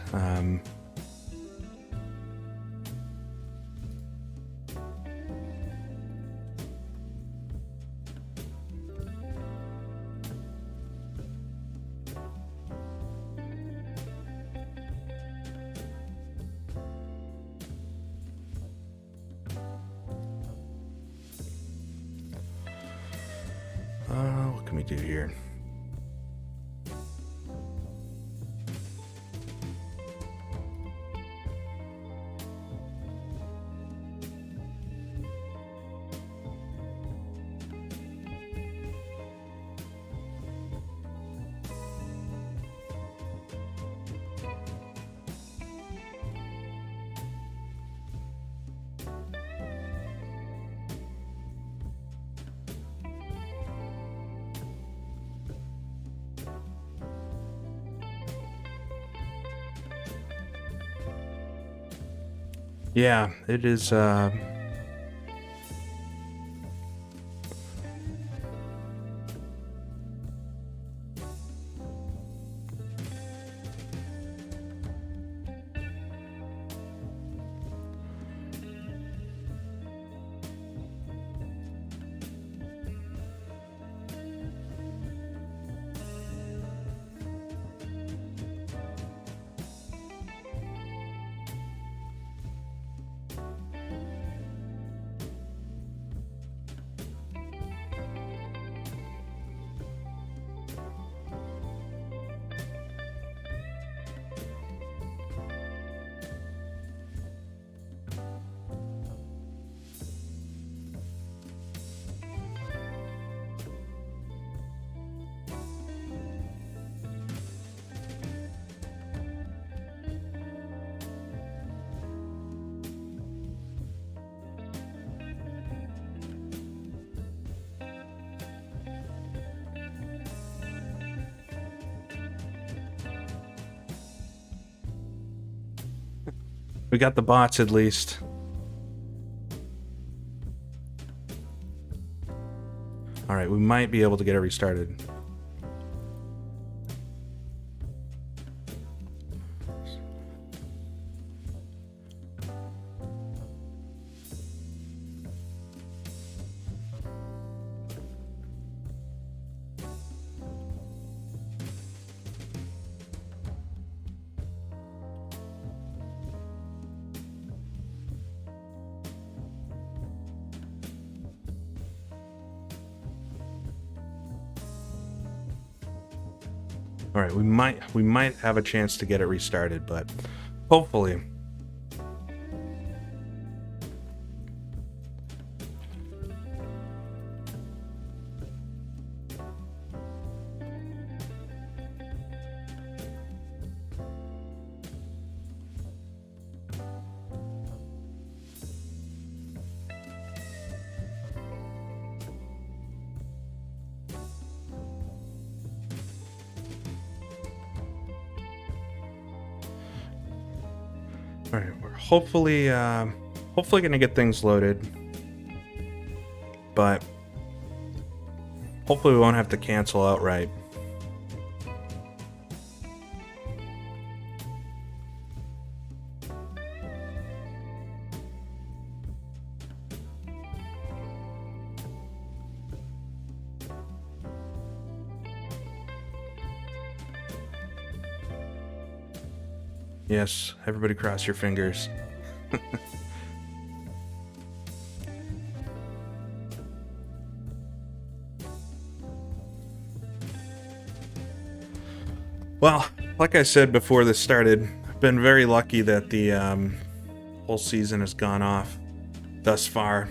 What can we do here? Yeah, it is we got the bots at least. All right, we might be able to get it restarted. All right, we might have a chance to get it restarted, but hopefully. All right, we're hopefully gonna get things loaded, but hopefully we won't have to cancel outright. Yes, everybody cross your fingers. Well, like I said before this started, I've been very lucky that the whole season has gone off thus far.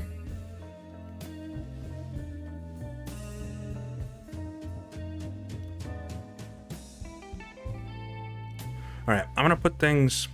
All right, I'm gonna put things.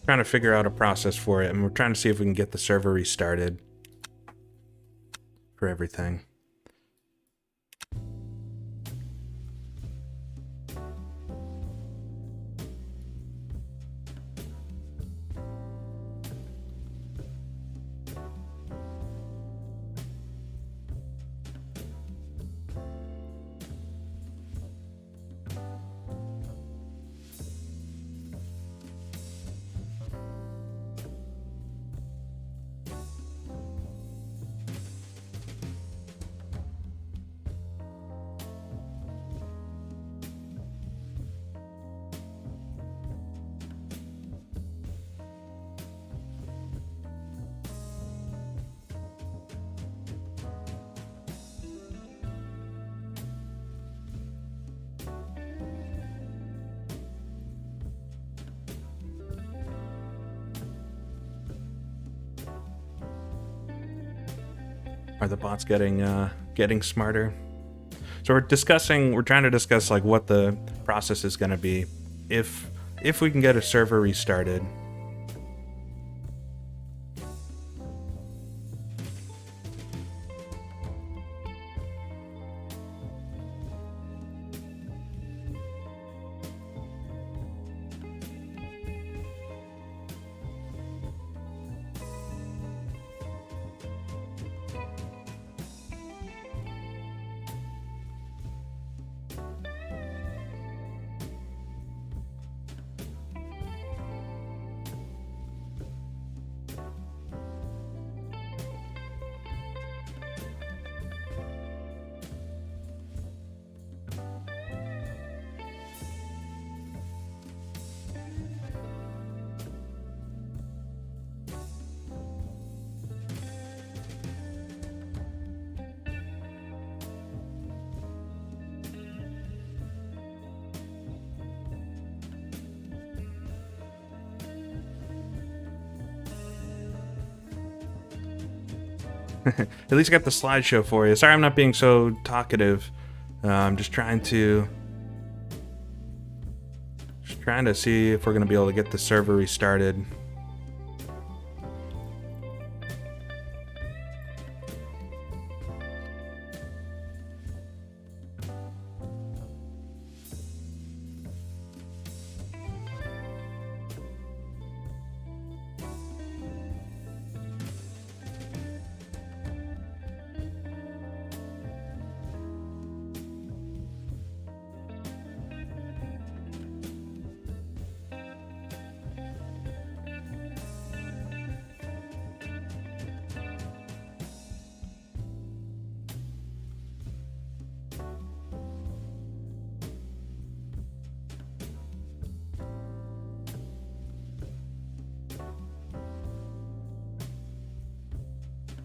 Trying to figure out a process for it, and we're trying to see if we can get the server restarted for everything. Are the bots getting smarter? So we're trying to discuss like what the process is going to be if we can get a server restarted. At least I got the slideshow for you. Sorry I'm not being so talkative. I'm just trying to see if we're going to be able to get the server restarted.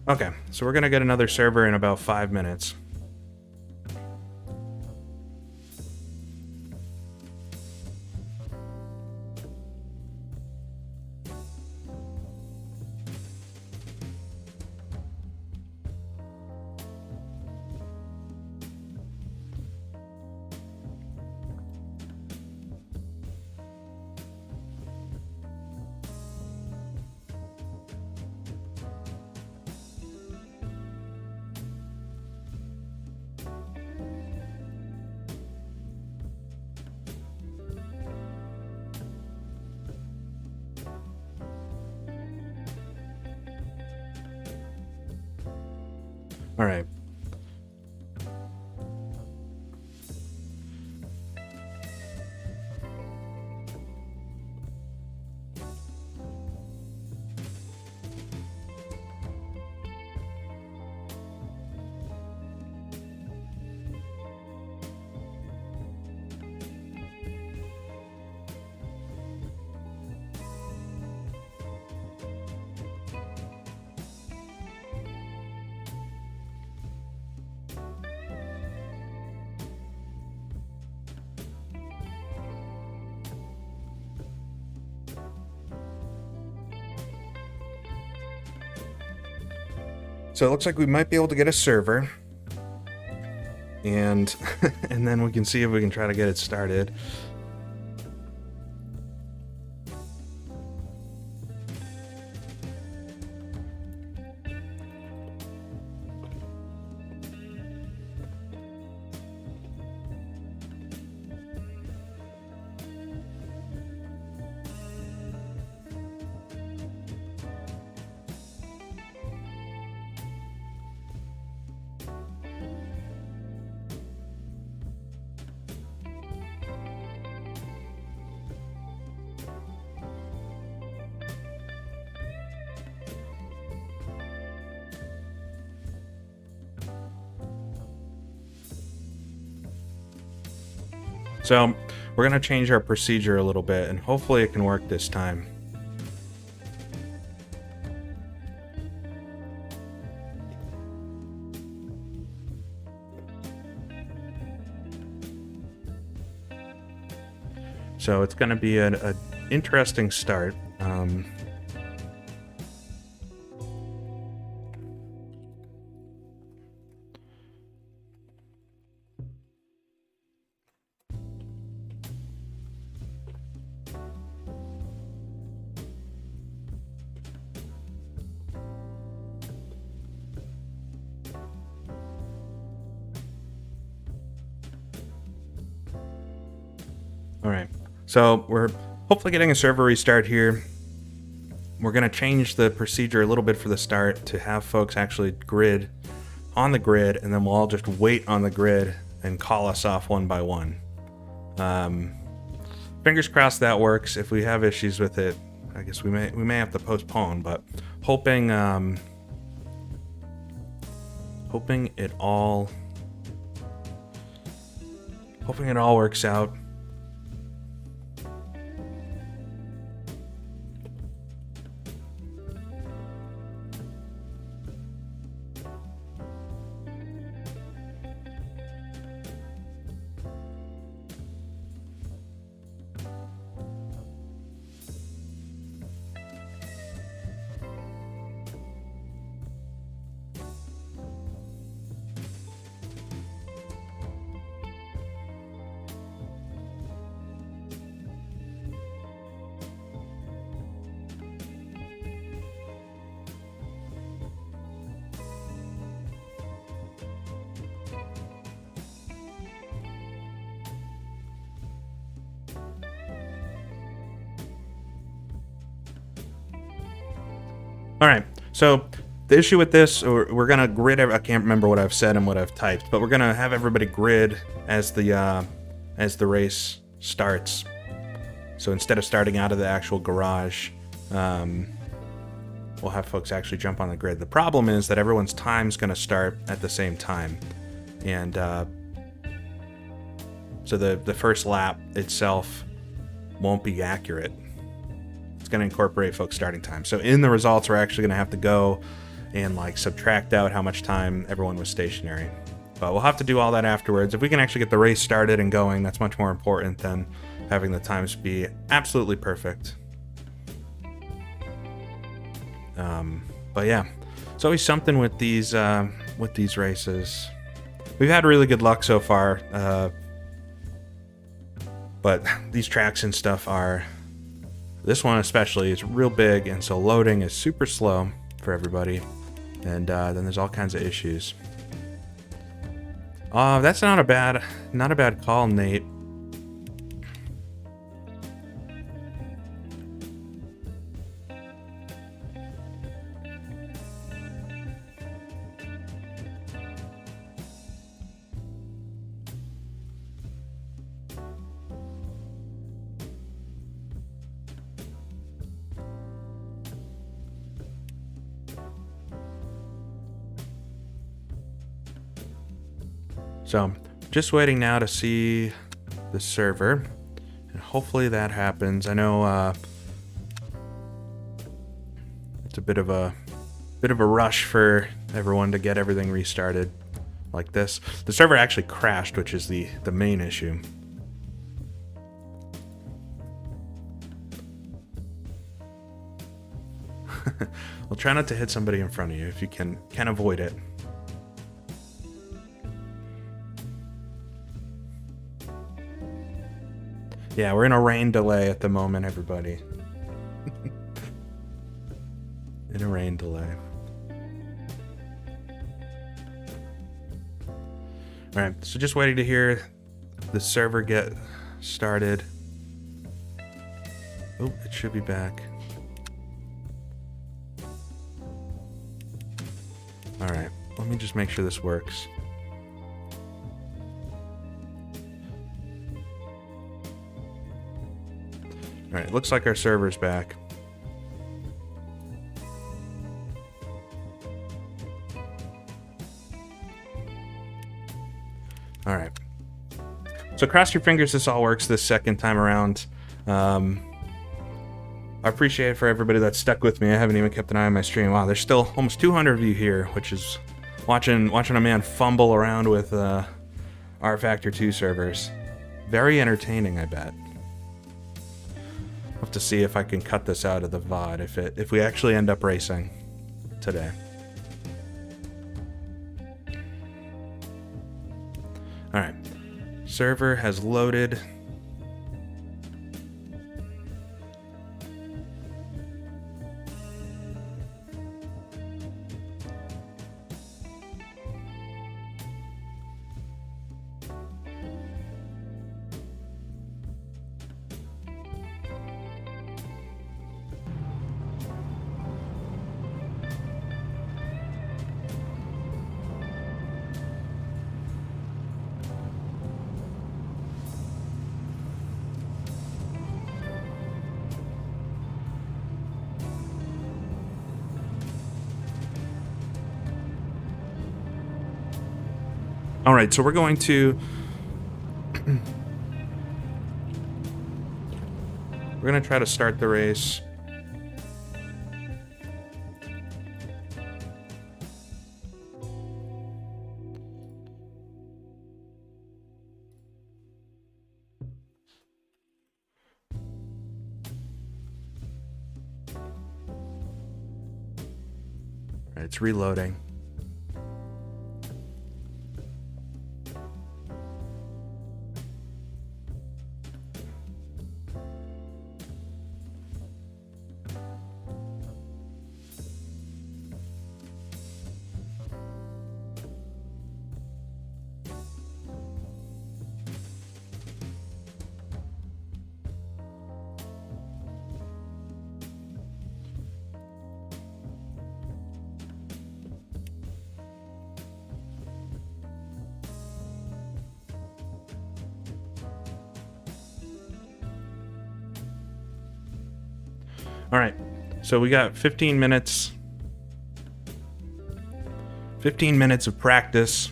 Okay, so we're gonna get another server in about 5 minutes. All right. So it looks like we might be able to get a server, and and then we can see if we can try to get it started. So we're going to change our procedure a little bit, and hopefully it can work this time. So it's going to be an interesting start. All right, so we're hopefully getting a server restart here. We're going to change the procedure a little bit for the start to have folks actually grid on the grid, and then we'll all just wait on the grid and call us off one by one. Fingers crossed that works. If we have issues with it, I guess we may have to postpone, but hoping it all works out. All right, so the issue with this, we're gonna grid. I can't remember what I've said and what I've typed, but we're gonna have everybody grid as the race starts. So instead of starting out of the actual garage, we'll have folks actually jump on the grid. The problem is that everyone's time's gonna start at the same time, and so the first lap itself won't be accurate. Going to incorporate folks starting time. So in the results, we're actually going to have to go and like subtract out how much time everyone was stationary. But we'll have to do all that afterwards. If we can actually get the race started and going, that's much more important than having the times be absolutely perfect. But yeah, it's always something with these races. We've had really good luck so far, but these tracks and stuff are... This one especially is real big, and so loading is super slow for everybody, and then there's all kinds of issues. That's not a bad call, Nate. So, just waiting now to see the server, and hopefully that happens. I know it's a bit of a rush for everyone to get everything restarted like this. The server actually crashed, which is the main issue. Well, try not to hit somebody in front of you if you can avoid it. Yeah, we're in a rain delay at the moment, everybody. In a rain delay. Alright, so just waiting to hear the server get started. Oh, it should be back. Alright, let me just make sure this works. Alright, looks like our server's back. Alright. So cross your fingers this all works this second time around. I appreciate it for everybody that's stuck with me. I haven't even kept an eye on my stream. Wow, there's still almost 200 of you here, which is watching a man fumble around with R Factor 2 servers. Very entertaining, I bet. I'll have to see if I can cut this out of the VOD if we actually end up racing today. Alright. Server has loaded. All right, so we're going to try to start the race. All right, it's reloading. All right, so we got 15 minutes. 15 minutes of practice.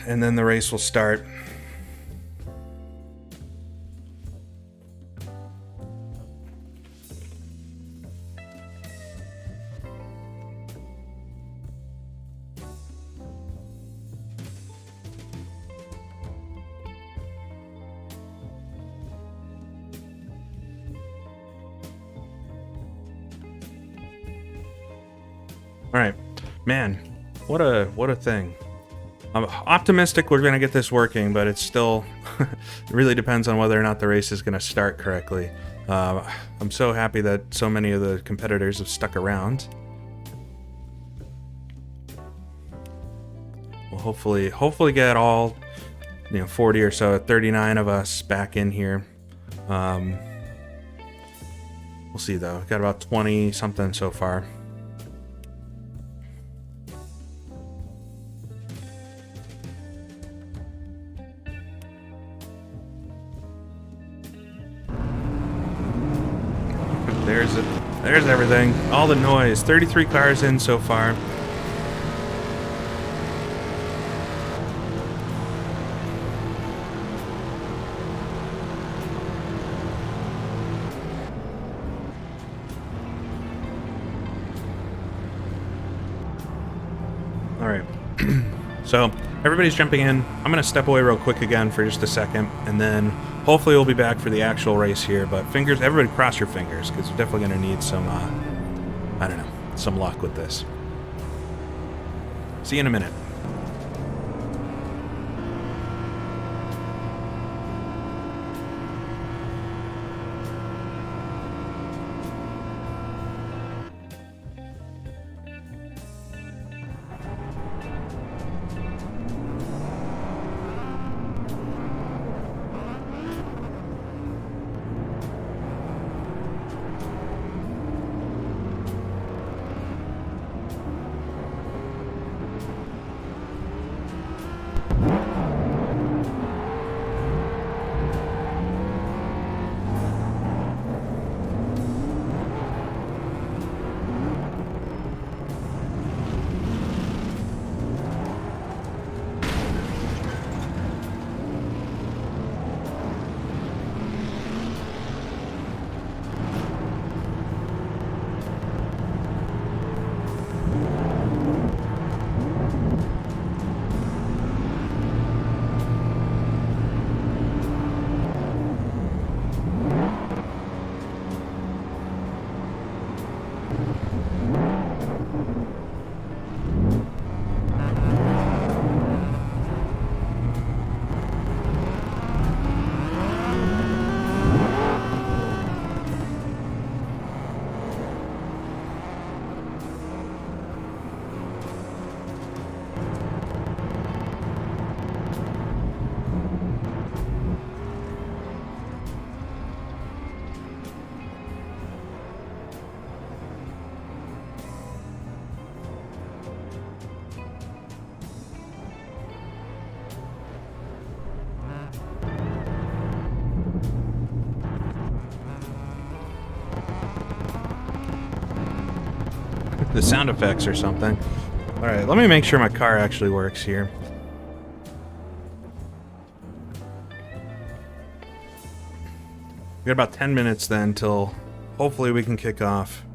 And then the race will start. All right, man, what a thing. I'm optimistic we're gonna get this working, but it's still it really depends on whether or not the race is gonna start correctly. I'm so happy that so many of the competitors have stuck around. We'll hopefully get all 40 or so, 39 of us back in here. We'll see though. Got about 20 something so far. There's everything. All the noise. 33 cars in so far. All right. So everybody's jumping in. I'm going to step away real quick again for just a second, and then hopefully we'll be back for the actual race here. But everybody cross your fingers, because you're definitely going to need some, I don't know, some luck with this. See you in a minute. The sound effects or something. All right, let me make sure my car actually works here. We got about 10 minutes then till hopefully we can kick off.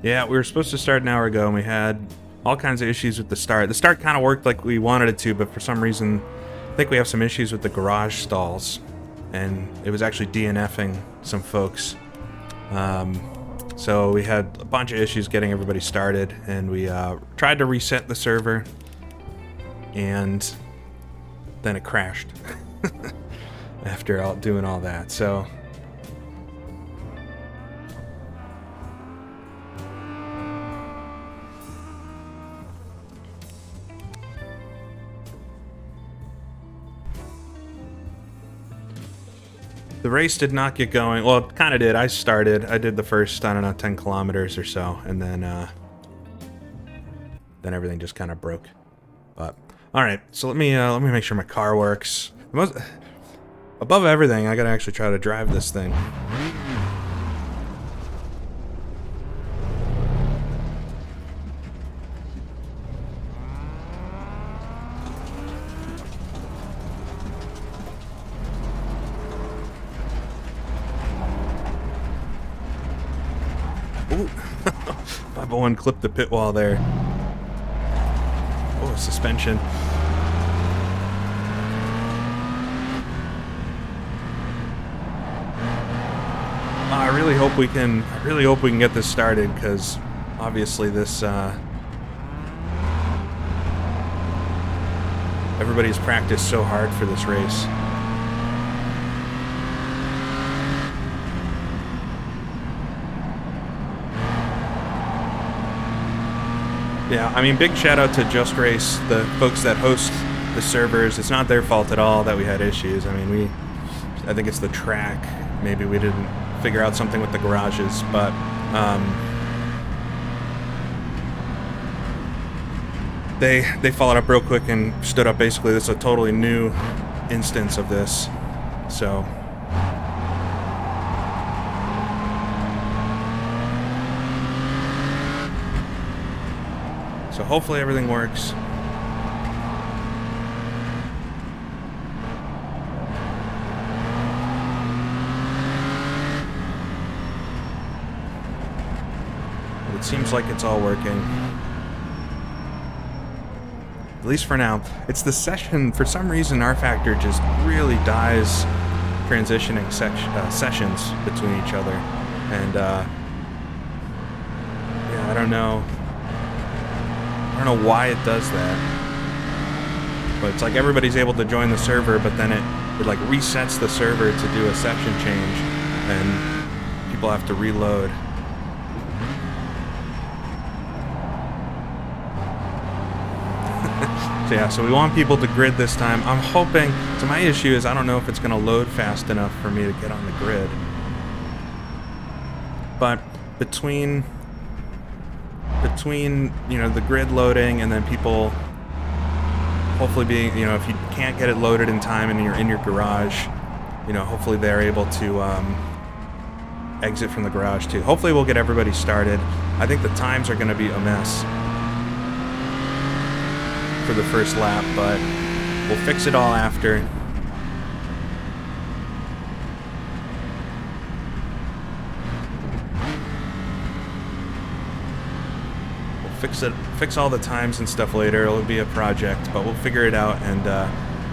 Yeah, we were supposed to start an hour ago and we had all kinds of issues with the start. The start kind of worked like we wanted it to, but for some reason I think we have some issues with the garage stalls, and it was actually DNFing some folks. So we had a bunch of issues getting everybody started, and we tried to reset the server, and then it crashed after doing all that. So the race did not get going. Well, it kind of did. I did the first, I don't know, 10 kilometers or so, and then everything just kind of broke. But all right, so let me make sure my car works. Above everything, I gotta actually try to drive this thing. Ooh. 501 clipped the pit wall there. Oh, suspension. I really hope we can. I really hope we can get this started, because obviously this. Everybody's practiced so hard for this race. Yeah, I mean, big shout out to Just Race, the folks that host the servers. It's not their fault at all that we had issues. I mean, I think it's the track. Maybe we didn't figure out something with the garages, but they followed up real quick and stood up. Basically, this is a totally new instance of this. So hopefully everything works. It seems like it's all working. At least for now. It's the session. For some reason, R Factor just really dies transitioning sessions between each other. And, yeah, I don't know why it does that. But it's like everybody's able to join the server, but then it like resets the server to do a session change, and people have to reload. So yeah, so we want people to grid this time. I'm hoping, so my issue is I don't know if it's gonna load fast enough for me to get on the grid. But between you know, the grid loading and then people hopefully being, you know, if you can't get it loaded in time and you're in your garage, you know, hopefully they're able to exit from the garage too. Hopefully we'll get everybody started. I think the times are going to be a mess for the first lap, but we'll fix it all after. Fix all the times and stuff later. It'll be a project, but we'll figure it out and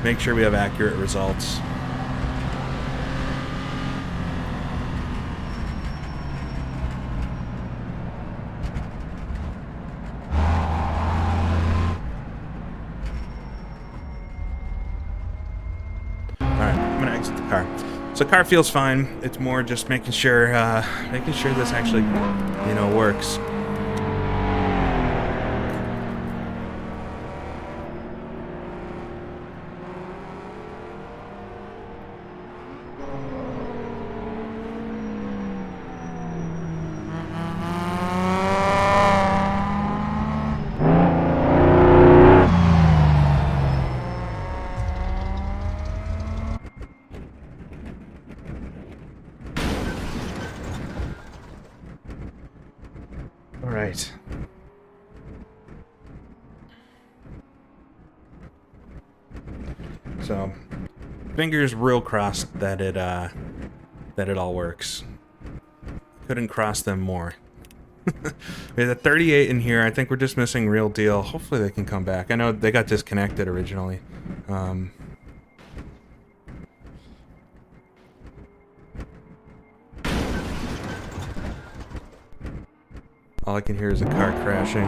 make sure we have accurate results. Alright, I'm gonna exit the car. So the car feels fine. It's more just making sure this actually, you know, works. Alright. So, fingers real crossed that it all works. Couldn't cross them more. We had a 38 in here. I think we're just missing Real Deal. Hopefully they can come back. I know they got disconnected originally. All I can hear is a car crashing.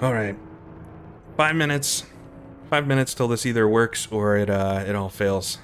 All right. 5 minutes. 5 minutes till this either works or it all fails.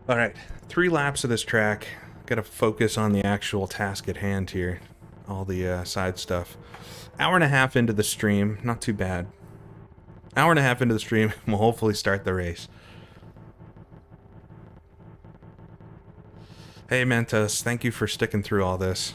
All right, 3 laps of this track. Got to focus on the actual task at hand here. All the side stuff. Hour and a half into the stream, not too bad. Hour and a half into the stream, we'll hopefully start the race. Hey Mentos, thank you for sticking through all this.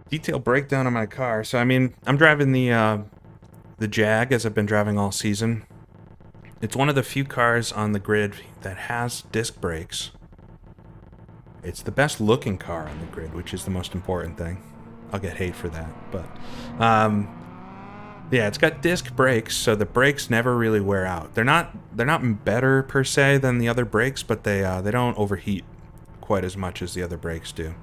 Detail breakdown of my car. So I mean, I'm driving the Jag as I've been driving all season. It's one of the few cars on the grid that has disc brakes. It's the best looking car on the grid, which is the most important thing. I'll get hate for that, but yeah, it's got disc brakes, so the brakes never really wear out. They're not better per se than the other brakes, but they don't overheat quite as much as the other brakes do.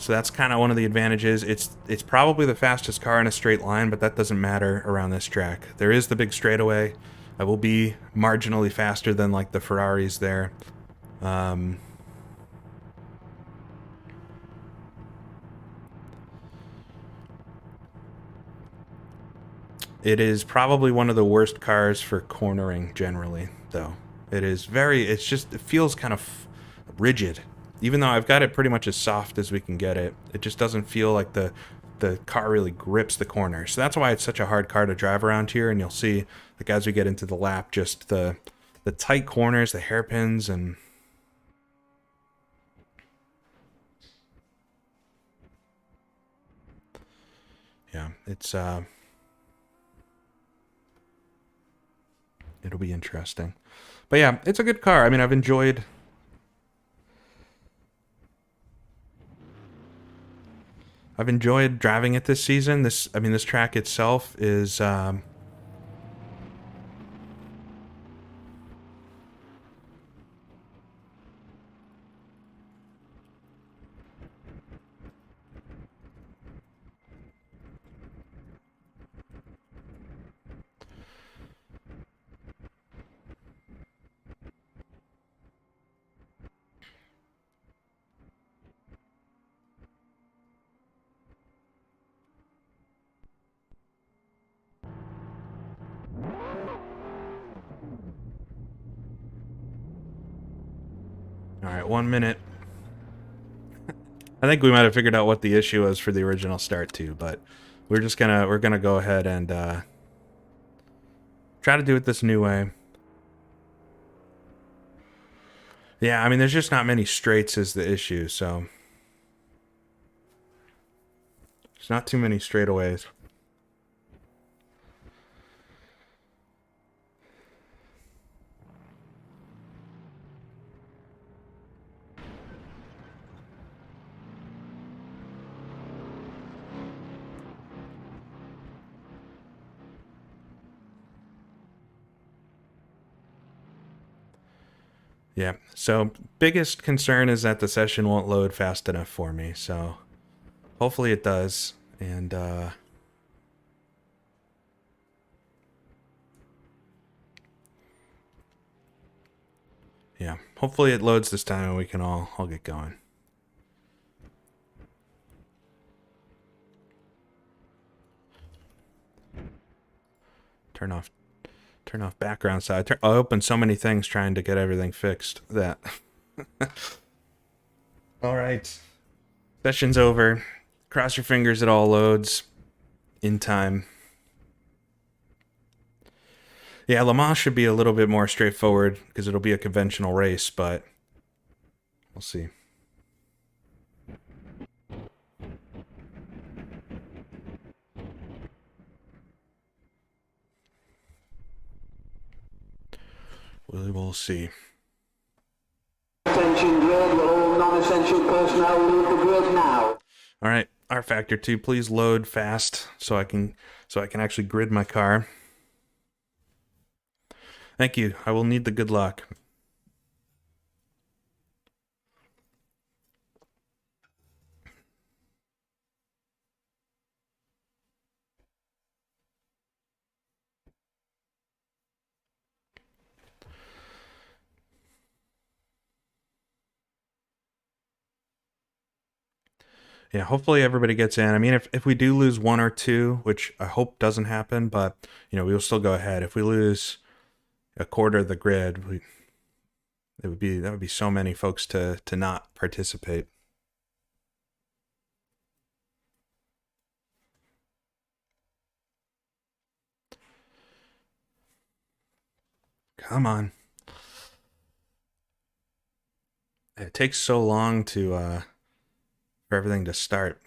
So that's kind of one of the advantages. It's probably the fastest car in a straight line, but that doesn't matter around this track. There is the big straightaway. I will be marginally faster than like the Ferraris there. It is probably one of the worst cars for cornering generally, though. It feels kind of rigid. Even though I've got it pretty much as soft as we can get it, it just doesn't feel like the car really grips the corner. So that's why it's such a hard car to drive around here, and you'll see, like, as we get into the lap, just the tight corners, the hairpins, and... yeah, it's, it'll be interesting. But yeah, it's a good car. I mean, I've enjoyed driving it this season. This track itself is all right, 1 minute. I think we might have figured out what the issue was for the original start too, but we're gonna go ahead and try to do it this new way. Yeah, I mean, there's just not many straights is the issue, so there's not too many straightaways. Yeah, so biggest concern is that the session won't load fast enough for me, so hopefully it does, and yeah, hopefully it loads this time and we can all get going. Turn off background side. I opened so many things trying to get everything fixed that... All right. Session's over. Cross your fingers it all loads in time. Yeah, Le Mans should be a little bit more straightforward because it'll be a conventional race, but we'll see. We'll see. Attention grid, will all non-essential personnel leave the grid now. All right, R Factor 2, please load fast so I can actually grid my car. Thank you. I will need the good luck. Yeah, hopefully everybody gets in. I mean, if we do lose one or two, which I hope doesn't happen, but we will still go ahead. If we lose a quarter of the grid, that would be so many folks to not participate. Come on. It takes so long to for everything to start.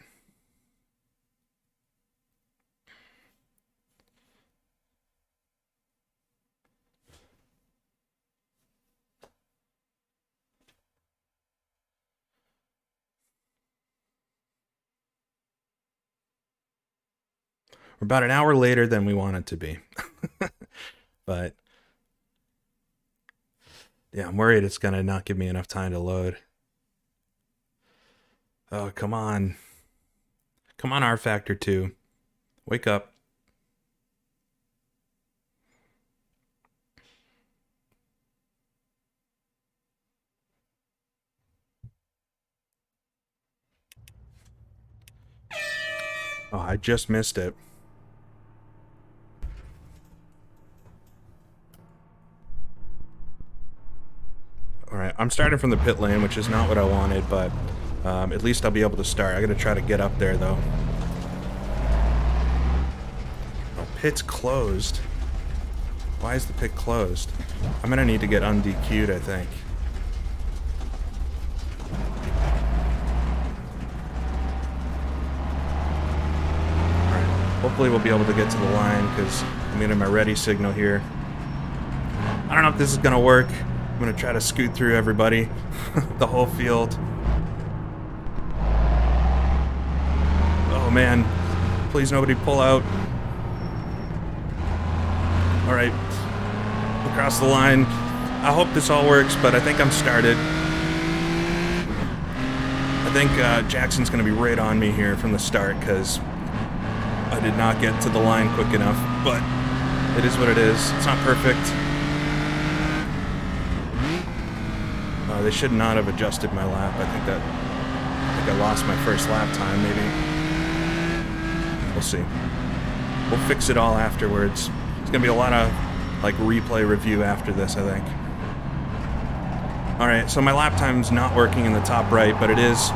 We're about an hour later than we want it to be. But yeah, I'm worried it's gonna not give me enough time to load. Oh, come on. Come on, R Factor 2. Wake up. Oh, I just missed it. Alright, I'm starting from the pit lane, which is not what I wanted, but at least I'll be able to start. I gotta try to get up there, though. Oh, pit's closed. Why is the pit closed? I'm gonna need to get undq'd, I think. Alright, hopefully we'll be able to get to the line, because I'm getting my ready signal here. I don't know if this is gonna work. I'm gonna try to scoot through everybody, the whole field. Oh man, please nobody pull out. Alright, across the line. I hope this all works, but I think I'm started. I think Jackson's gonna be right on me here from the start, because I did not get to the line quick enough, but it is what it is. It's not perfect. They should not have adjusted my lap. I think I lost my first lap time, maybe. We'll see. We'll fix it all afterwards. It's gonna be a lot of like replay review after this, I think. Alright, so my lap time's not working in the top right, but it is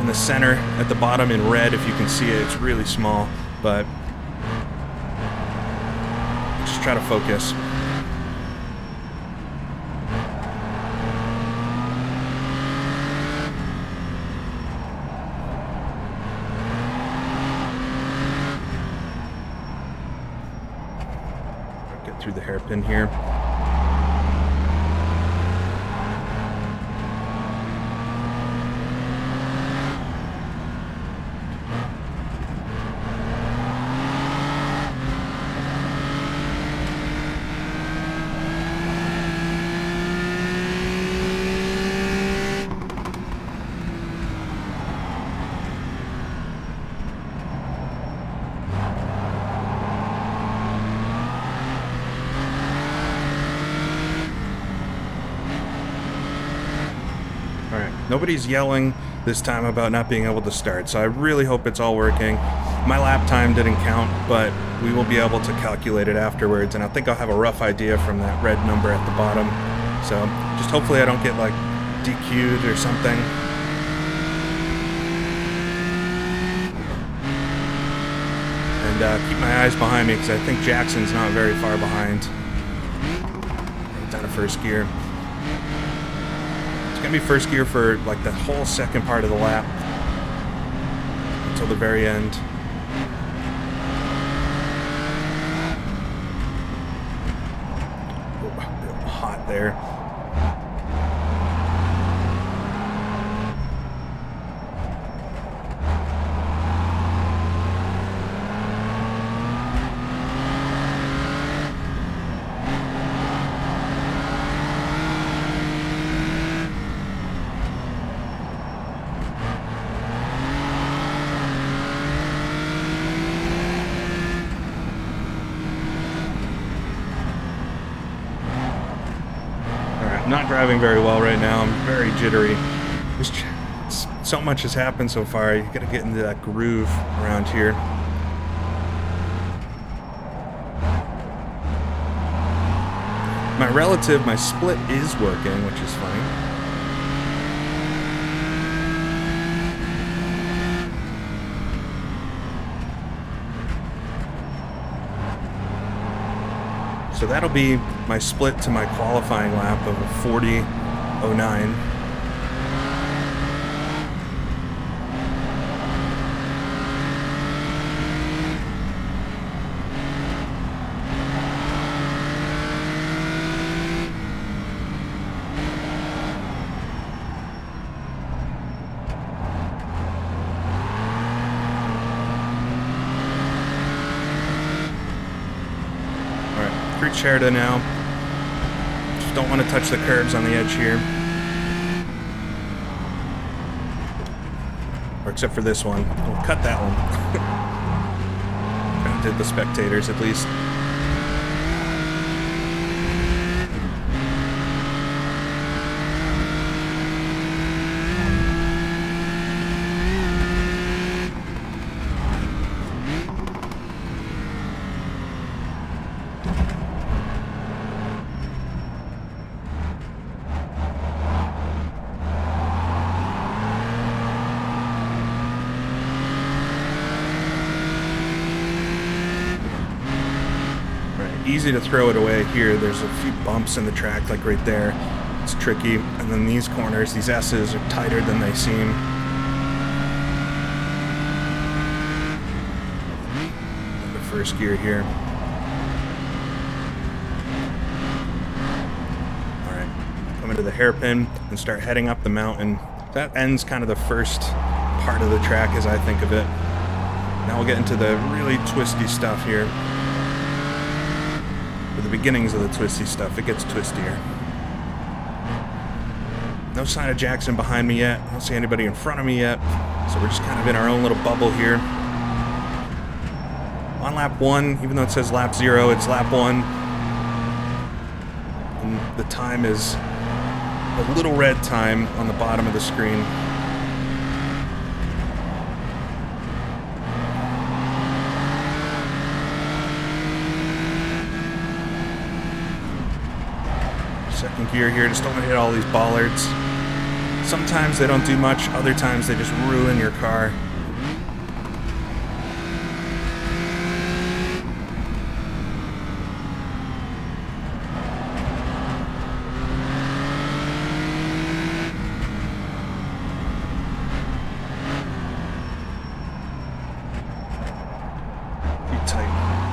in the center at the bottom in red. If you can see it, it's really small, but just try to focus. Through the hairpin here. Nobody's yelling this time about not being able to start, so I really hope it's all working. My lap time didn't count, but we will be able to calculate it afterwards, and I think I'll have a rough idea from that red number at the bottom. So just hopefully I don't get like DQ'd or something. And keep my eyes behind me, because I think Jackson's not very far behind. Down to first gear. It's gonna be first gear for like the whole second part of the lap until the very end. Ooh, hot there. driving very well right now. I'm very jittery. So much has happened so far. You gotta get into that groove around here. My split is working, which is funny. So that'll be my split to my qualifying lap of a 40.09. Cherda now. Just don't want to touch the curbs on the edge here. Or except for this one. We'll cut that one. Kind of did the spectators at least. Easy to throw it away here. There's a few bumps in the track, like right there. It's tricky. And then these corners, these S's are tighter than they seem. The first gear here. All right, come into the hairpin and start heading up the mountain. That ends kind of the first part of the track as I think of it. Now we'll get into the really twisty stuff here. The beginnings of the twisty stuff, it gets twistier. No sign of Jackson behind me yet. I don't see anybody in front of me yet. So we're just kind of in our own little bubble here. On lap 1, even though it says lap 0, it's lap 1. And the time is a little red time on the bottom of the screen. Second gear here, just don't want to hit all these bollards. Sometimes they don't do much, other times they just ruin your car.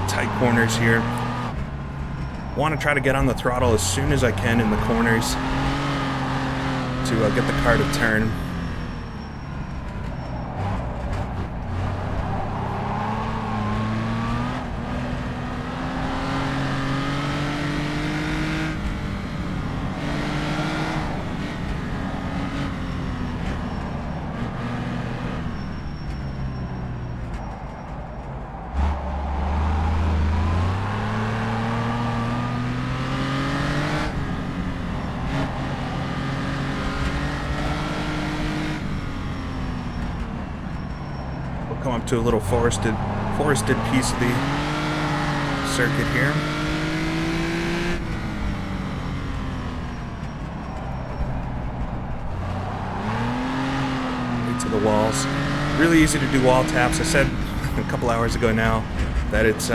Tight corners here. Want to try to get on the throttle as soon as I can in the corners to get the car to turn. Come up to a little forested piece of the circuit here. Right to the walls. Really easy to do wall taps. I said a couple hours ago now that it's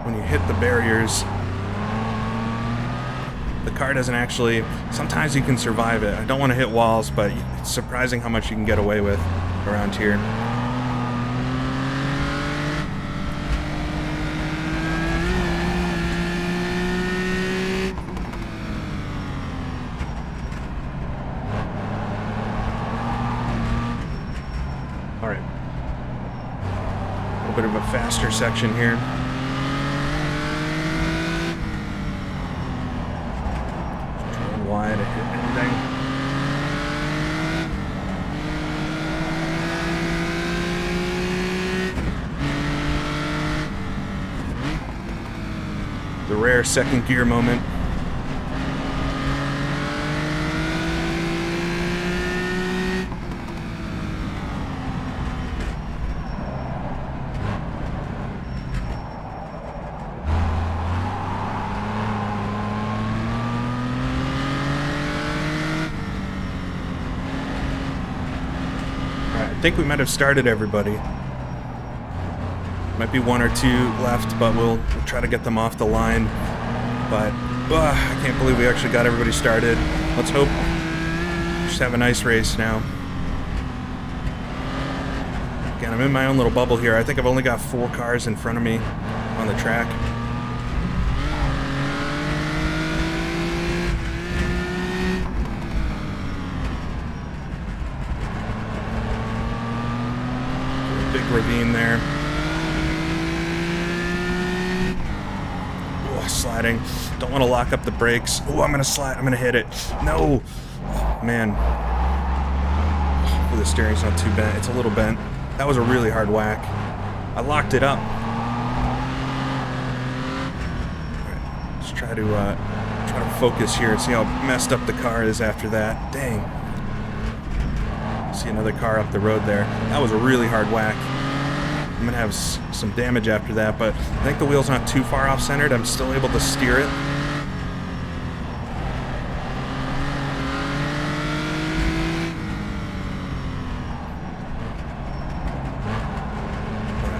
when you hit the barriers, the car doesn't actually, sometimes you can survive it. I don't want to hit walls, but it's surprising how much you can get away with around here. All right. A little bit of a faster section here. Wide to hit anything. The rare second gear moment. I think we might have started everybody. Might be one or two left, but we'll try to get them off the line. But I can't believe we actually got everybody started. Let's hope we just have a nice race now. Again, I'm in my own little bubble here. I think I've only got 4 cars in front of me on the track. Ravine there. Oh, sliding. Don't want to lock up the brakes. Oh, I'm gonna slide. I'm gonna hit it. No, oh, man. Oh, the steering's not too bent. It's a little bent. That was a really hard whack. I locked it up. All right, let's try to focus here and see how messed up the car is after that. Dang. See another car up the road there. That was a really hard whack. I'm gonna have some damage after that, but I think the wheel's not too far off centered. I'm still able to steer it.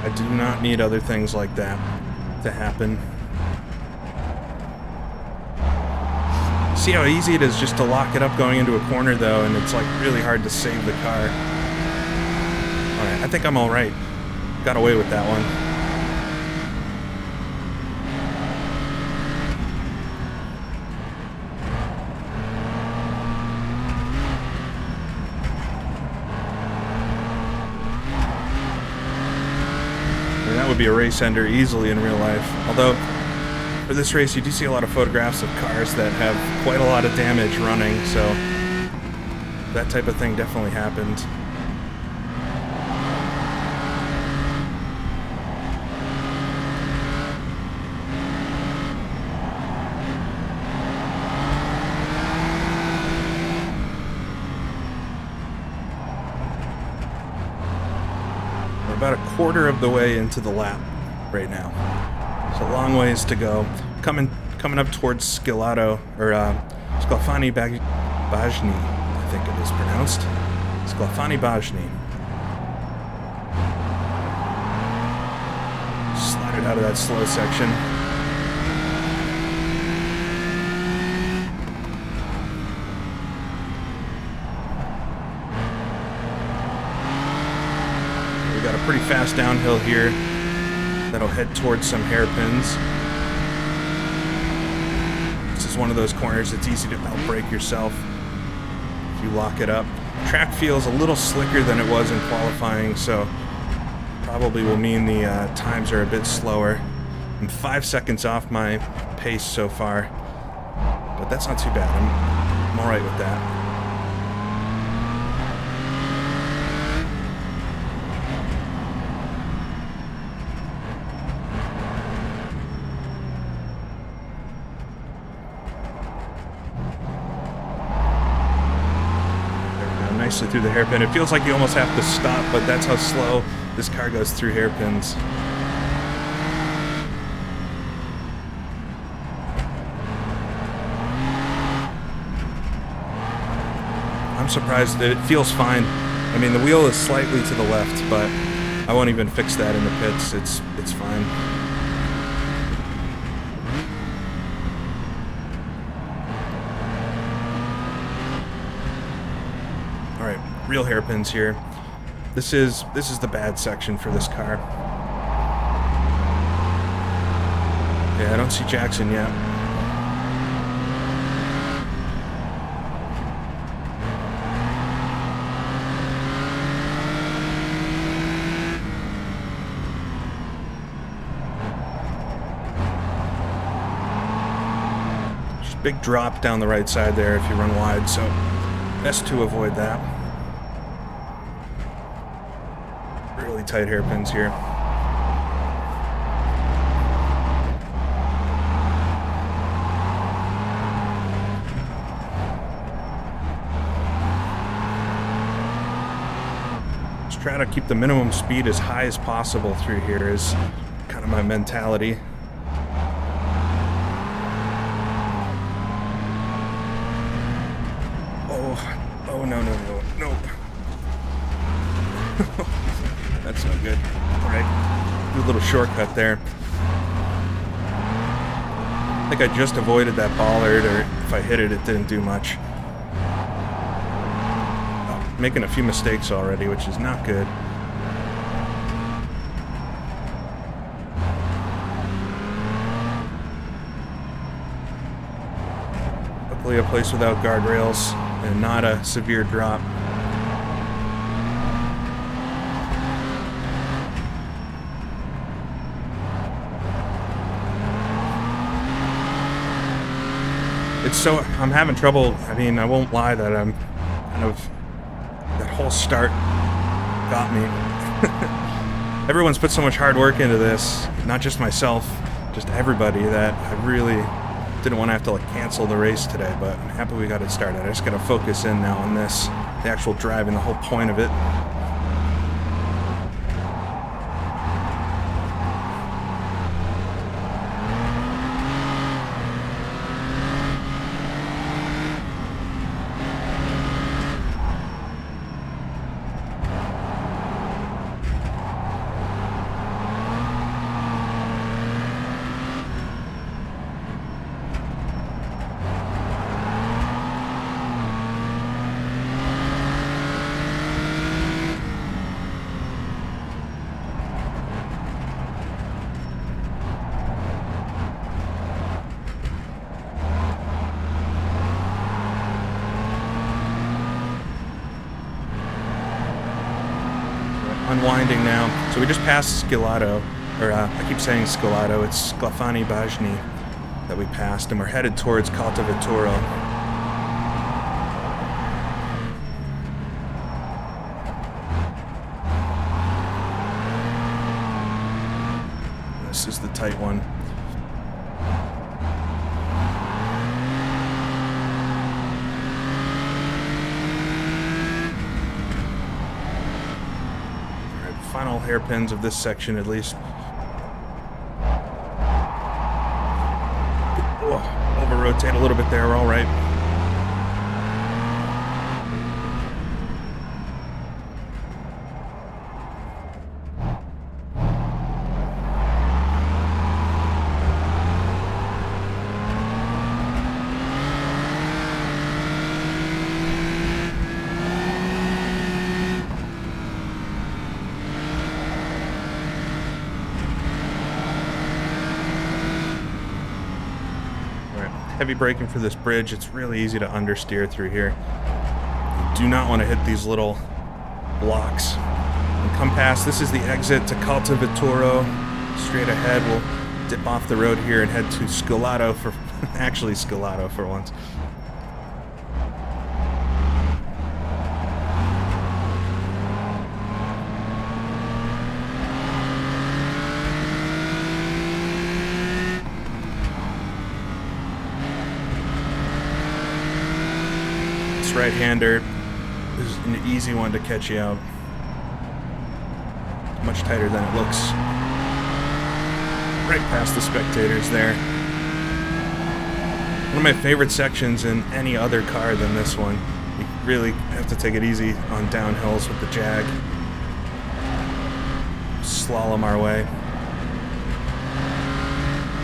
I do not need other things like that to happen. See how easy it is just to lock it up going into a corner though, and it's like really hard to save the car. Alright, I think I'm alright. Got away with that one. I mean, that would be a race ender easily in real life. Although, for this race, you do see a lot of photographs of cars that have quite a lot of damage running, so that type of thing definitely happened. About a quarter of the way into the lap right now. It's a long ways to go. Coming up towards Scalfani Bajni, I think it is pronounced. Scalfani Bajni. Slide it out of that slow section. Got a pretty fast downhill here that'll head towards some hairpins. This is one of those corners that's easy to outbrake yourself if you lock it up. Track feels a little slicker than it was in qualifying, so probably will mean the times are a bit slower. I'm 5 seconds off my pace so far, but that's not too bad. I'm all right with that. Nicely through the hairpin. It feels like you almost have to stop, but that's how slow this car goes through hairpins. I'm surprised that it feels fine. I mean, the wheel is slightly to the left, but I won't even fix that in the pits. It's fine. Real hairpins here. This is the bad section for this car. Yeah, I don't see Jackson yet. Just a big drop down the right side there if you run wide, so best to avoid that. Tight hairpins here. try to keep the minimum speed as high as possible through here is kind of my mentality. Oh, no. That's not good. All right, do a little shortcut there. I think I just avoided that bollard, or if I hit it, it didn't do much. Oh, making a few mistakes already, which is not good. Luckily, a place without guardrails and not a severe drop. I'm having trouble. I mean, I won't lie that I'm kind of, that whole start got me. Everyone's put so much hard work into this, not just myself, just everybody, that I really didn't want to have to like cancel the race today, but I'm happy we got it started. I just got to focus in now on this, the actual drive and the whole point of it. Unwinding now. So we just passed Scilato, or I keep saying Scilato, it's Sclafani Bajni that we passed, and we're headed towards Calta Vittoro. This is the tight one. Final hairpins of this section, at least. Oh, over rotate a little bit there. We're all right. Heavy braking for this bridge. It's really easy to understeer through here. You do not want to hit these little blocks. And come past, this is the exit to Calta Vittoro. Straight ahead, we'll dip off the road here and head to Scilato for, actually Scilato for once. Right-hander is an easy one to catch you out. Much tighter than it looks. Right past the spectators there. One of my favorite sections in any other car than this one. You really have to take it easy on downhills with the Jag. Slalom our way.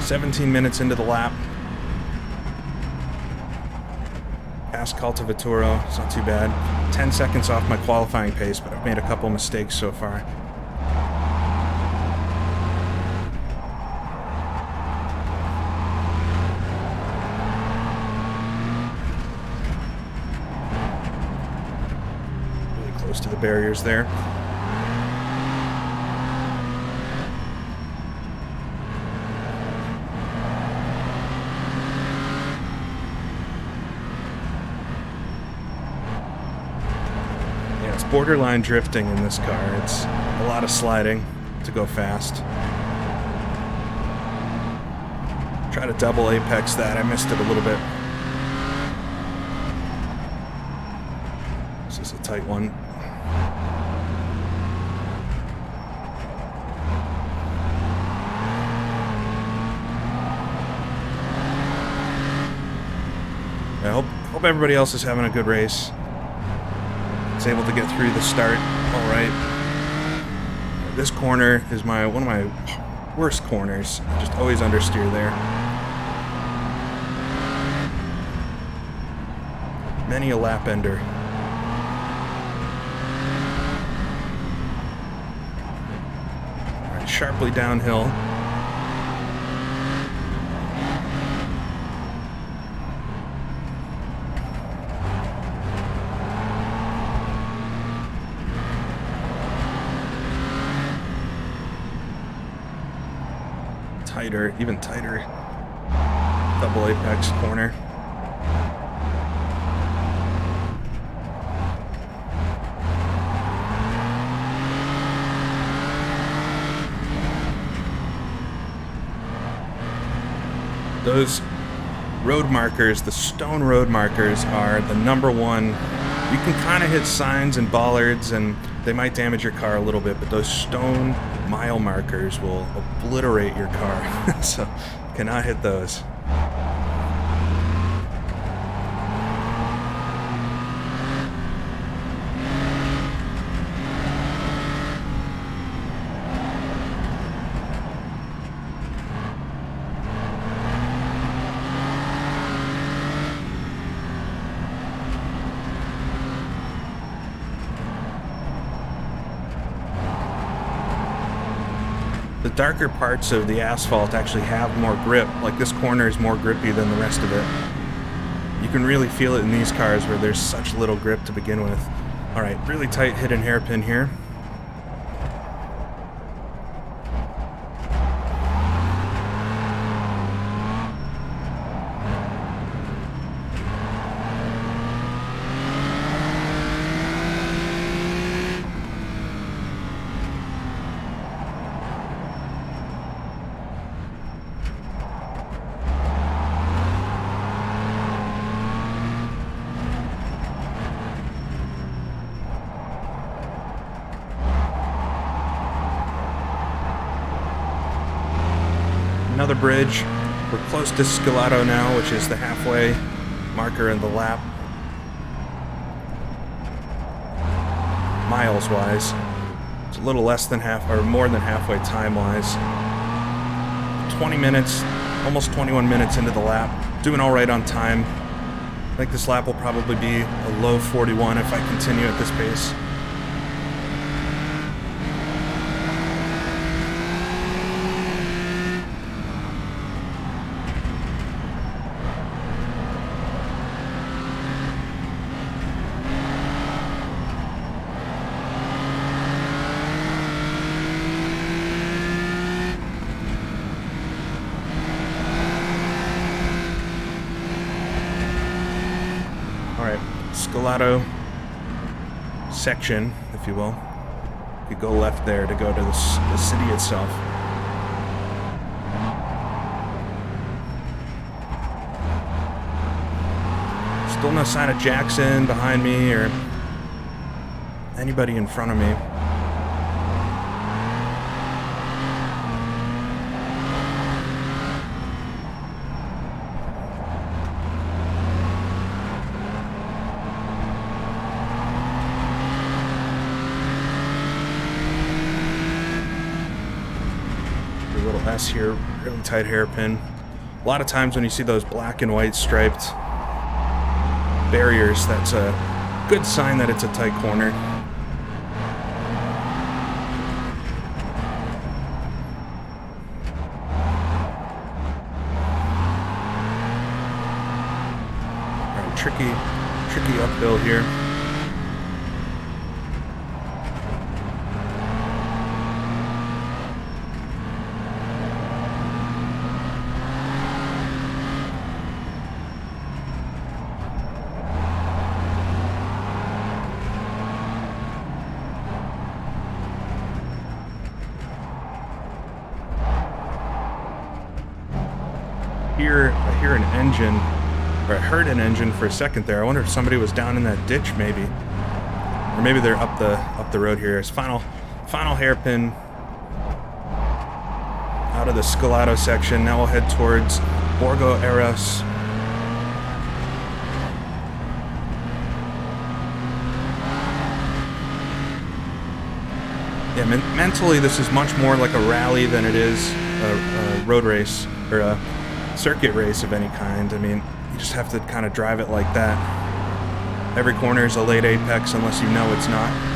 17 minutes into the lap. Past Calta Vittoro, it's not too bad. 10 seconds off my qualifying pace, but I've made a couple mistakes so far. Really close to the barriers there. Borderline drifting in this car. It's a lot of sliding to go fast. Try to double apex that. I missed it a little bit. This is a tight one. Hope everybody else is having a good race. Was able to get through the start all right. This corner is one of my worst corners. I just always understeer there. Many a lap ender. All right, sharply downhill. Tighter, even tighter. Double apex corner. Those road markers, the stone road markers, are the number one. You can kind of hit signs and bollards and they might damage your car a little bit, but those stone mile markers will obliterate your car. So cannot hit those. The darker parts of the asphalt actually have more grip. Like this corner is more grippy than the rest of it. You can really feel it in these cars where there's such little grip to begin with. All right, really tight hidden hairpin here. Another bridge. We're close to Scalato now, which is the halfway marker in the lap. Miles wise. It's a little less than half, or more than halfway time wise. 20 minutes, almost 21 minutes into the lap. Doing all right on time. I think this lap will probably be a low 41 if I continue at this pace. Scalato section, if you will. You could go left there to go to the city itself. Still no sign of Jackson behind me or anybody in front of me. S here, really tight hairpin. A lot of times when you see those black and white striped barriers, that's a good sign that it's a tight corner. All right, tricky uphill here. I hear an engine, or I heard an engine for a second there. I wonder if somebody was down in that ditch, maybe, or maybe they're up the road here. It's final hairpin out of the Scalato section. Now we'll head towards Borgo Eros. Yeah, mentally this is much more like a rally than it is a road race or a circuit race of any kind. I mean, you just have to kind of drive it like that. Every corner is a late apex unless you know it's not.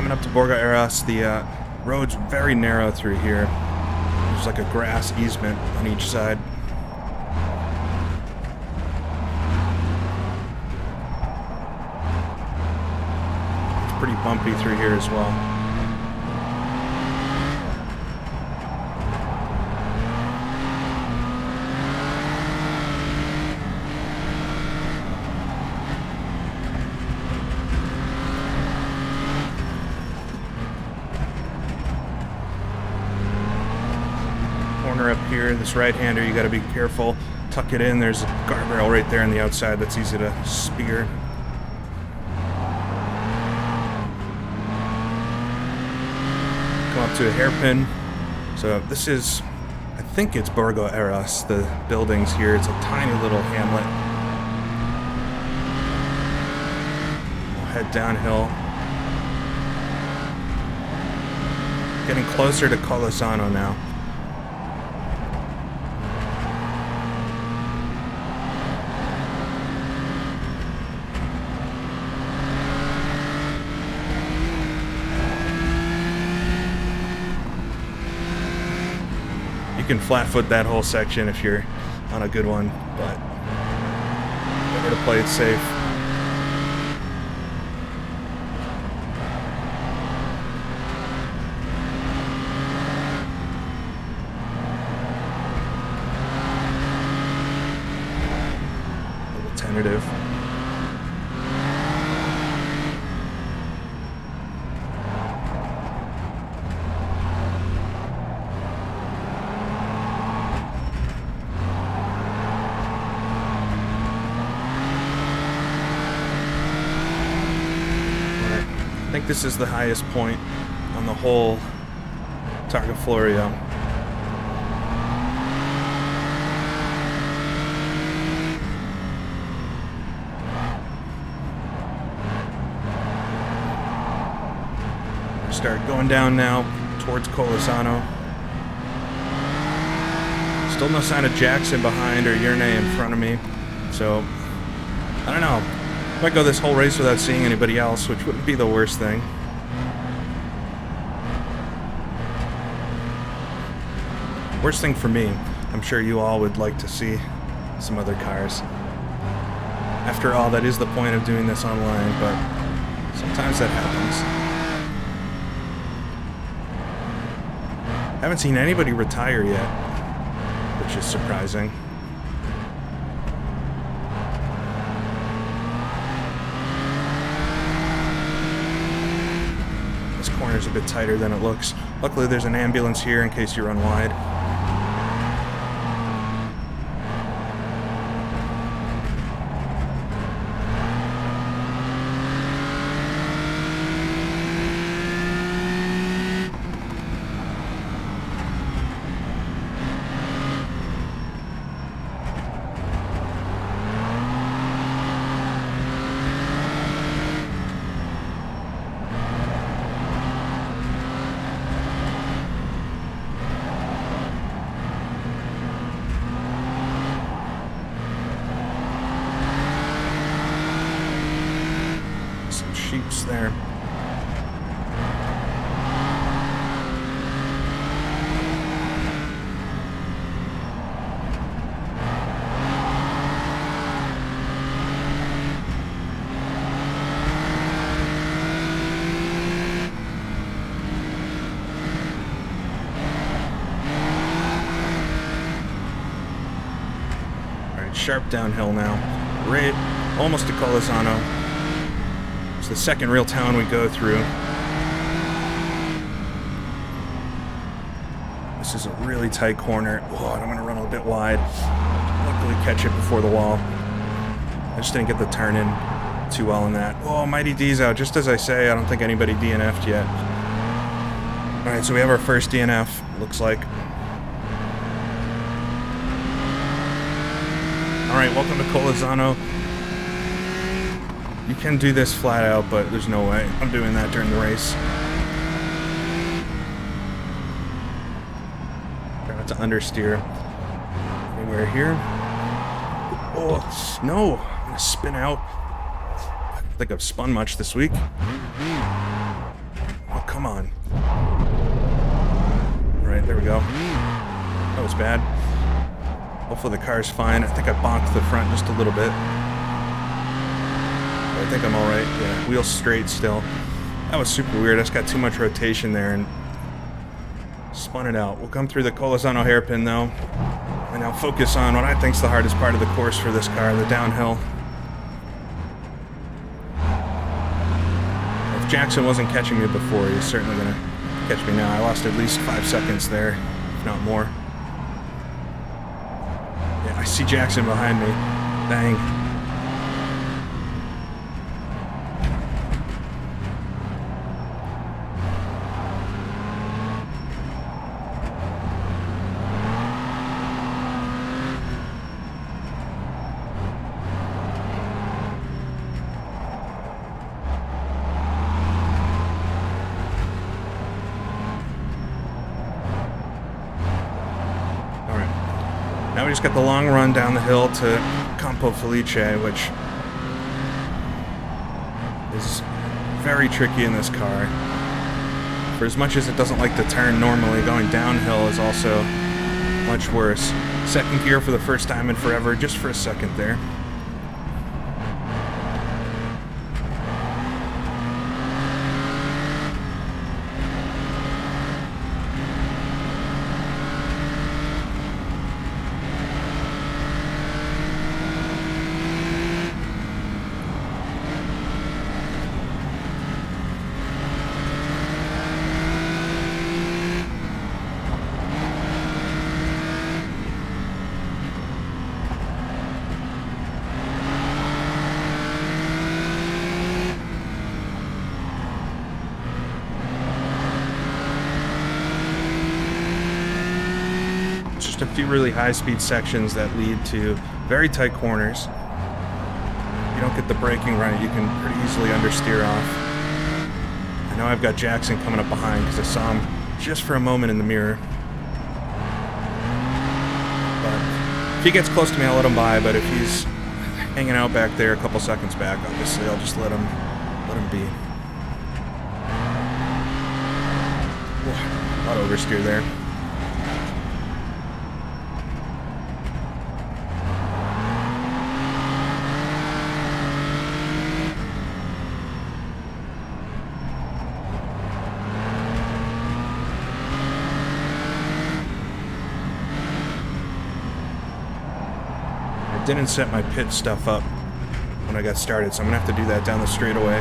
Up to Borga Eras, the road's very narrow through here. There's like a grass easement on each side. It's pretty bumpy through here as well. Up here, this right-hander, you got to be careful. Tuck it in. There's a guardrail right there on the outside that's easy to spear. Come up to a hairpin. So this is, I think it's Borgo Eras, the buildings here. It's a tiny little hamlet. We'll head downhill. Getting closer to Colasano now. You can flat foot that whole section if you're on a good one, but better to play it safe. A little tentative. I think this is the highest point on the whole Targa Florio. Start going down now towards Colasano. Still no sign of Jackson behind or Yerne in front of me, so I don't know. Might go this whole race without seeing anybody else, which wouldn't be the worst thing. Worst thing for me, I'm sure you all would like to see some other cars. After all, that is the point of doing this online, but sometimes that happens. Haven't seen anybody retire yet, which is surprising. Corner's a bit tighter than it looks. Luckily there's an ambulance here in case you run wide. Sheeps there. Sharp downhill now. Right, almost to Colazzano. It's the second real town we go through. This is a really tight corner. Oh, and I'm going to run a bit wide. Luckily catch it before the wall. I just didn't get the turn in too well in that. Oh, Mighty D's out. Just as I say, I don't think anybody DNF'd yet. Alright, so we have our first DNF, looks like. Alright, welcome to Colazzano. You can do this flat out, but there's no way I'm doing that during the race. Try not to understeer anywhere here. Oh, no! I'm gonna spin out. I don't think I've spun much this week. Oh, come on. Alright, there we go. That was bad. Hopefully the car's fine. I think I bonked the front just a little bit. But I think I'm alright. Yeah, wheels straight still. That was super weird. I just got too much rotation there and spun it out. We'll come through the Colazzano hairpin though. And now focus on what I think is the hardest part of the course for this car, the downhill. If Jackson wasn't catching me before, he's certainly going to catch me now. I lost at least 5 seconds there, if not more. Yeah, I see Jackson behind me. Dang. Now we just got the long run down the hill to Campo Felice, which is very tricky in this car. For as much as it doesn't like to turn normally, going downhill is also much worse. Second gear for the first time in forever, just for a second there. Just a few really high-speed sections that lead to very tight corners. If you don't get the braking right, you can pretty easily understeer off. I know I've got Jackson coming up behind because I saw him just for a moment in the mirror. But if he gets close to me, I'll let him by, but if he's hanging out back there a couple seconds back, obviously I'll just let him be. Whoa, a lot of oversteer there. Didn't set my pit stuff up when I got started, so I'm gonna have to do that down the straightaway.